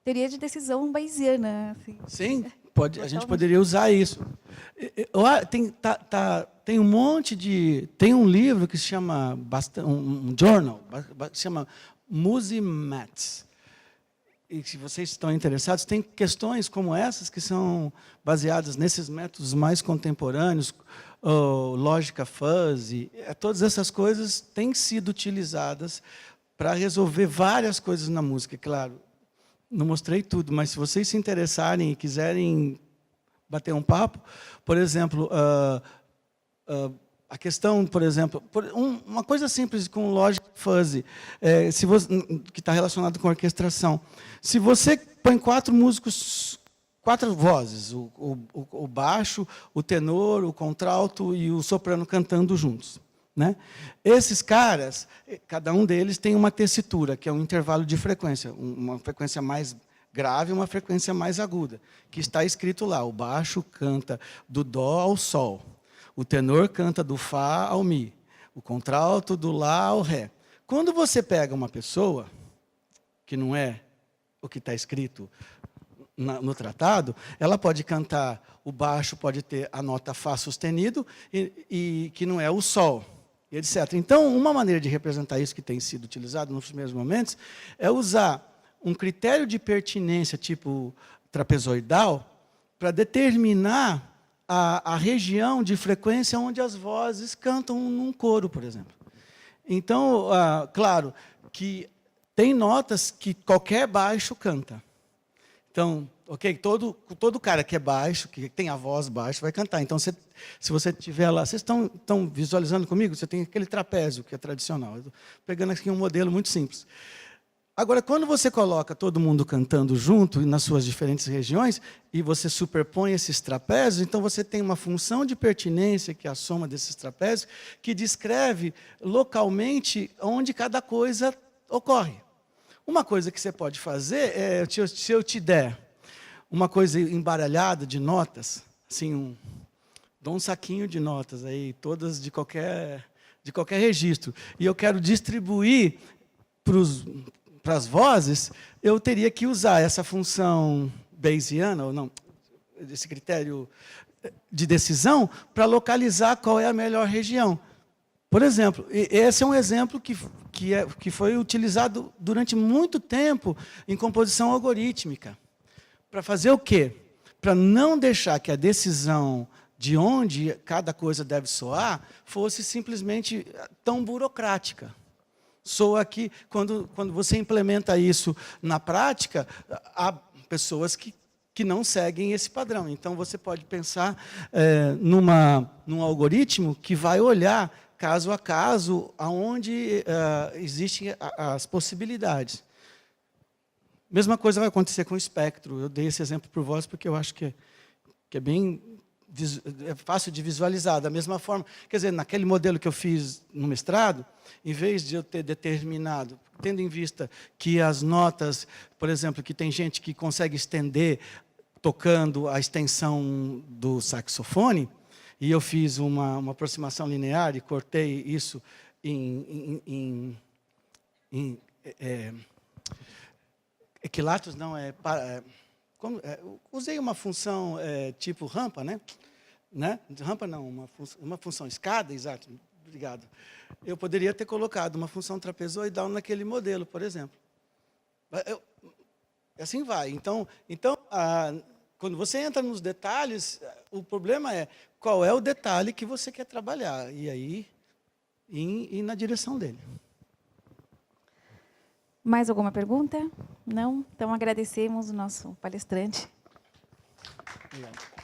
teoria de decisão bayesiana. Assim. Sim, a gente poderia usar isso. Tem um monte de... Tem um livro que se chama... Um journal, que se chama Musimats. E se vocês estão interessados, tem questões como essas que são baseadas nesses métodos mais contemporâneos, lógica fuzzy, todas essas coisas têm sido utilizadas para resolver várias coisas na música. Claro, não mostrei tudo, mas se vocês se interessarem e quiserem bater um papo, por exemplo, a questão, por exemplo, uma coisa simples com lógica fuzzy, que está relacionado com orquestração. Se você põe 4 músicos, 4 vozes, o baixo, o tenor, o contralto e o soprano cantando juntos, né? Esses caras, cada um deles tem uma tessitura, que é um intervalo de frequência, uma frequência mais grave e uma frequência mais aguda, que está escrito lá. O baixo canta do dó ao sol. O tenor canta do Fá ao Mi, o contralto do Lá ao Ré. Quando você pega uma pessoa, que não é o que está escrito no tratado, ela pode cantar, o baixo pode ter a nota Fá sustenido, e que não é o Sol, etc. Então, uma maneira de representar isso que tem sido utilizado nos primeiros momentos é usar um critério de pertinência tipo trapezoidal para determinar a região de frequência onde as vozes cantam num coro, por exemplo. Então, claro, que tem notas que qualquer baixo canta. Então, ok, todo cara que é baixo, que tem a voz baixa, vai cantar. Então, se você estiver lá... Vocês estão visualizando comigo? Você tem aquele trapézio, que é tradicional. Eu estou pegando aqui um modelo muito simples. Agora, quando você coloca todo mundo cantando junto, nas suas diferentes regiões, e você superpõe esses trapézios, então você tem uma função de pertinência, que é a soma desses trapézios, que descreve localmente onde cada coisa ocorre. Uma coisa que você pode fazer é, se eu te der uma coisa embaralhada de notas, assim, dou um saquinho de notas, aí, todas de qualquer registro, e eu quero distribuir para as vozes, eu teria que usar essa função bayesiana, ou não, esse critério de decisão, para localizar qual é a melhor região. Por exemplo, esse é um exemplo que foi utilizado durante muito tempo em composição algorítmica. Para fazer o quê? Para não deixar que a decisão de onde cada coisa deve soar fosse simplesmente tão burocrática. Soa que, quando você implementa isso na prática, há pessoas que não seguem esse padrão. Então, você pode pensar num algoritmo que vai olhar, caso a caso, aonde existem as possibilidades. Mesma coisa vai acontecer com o espectro. Eu dei esse exemplo por vós porque eu acho que é bem fácil de visualizar. Da mesma forma, quer dizer, naquele modelo que eu fiz no mestrado, em vez de eu ter determinado, tendo em vista que as notas, por exemplo, que tem gente que consegue estender tocando a extensão do saxofone, e eu fiz uma aproximação linear e cortei isso equilatos, não, usei uma função tipo rampa, né? Rampa não, uma função escada, exato, obrigado. Eu poderia ter colocado uma função trapezoidal naquele modelo, por exemplo. Assim vai. Então quando você entra nos detalhes, o problema é qual é o detalhe que você quer trabalhar, e aí ir na direção dele. Mais alguma pergunta? Não? Então, agradecemos o nosso palestrante. Obrigado.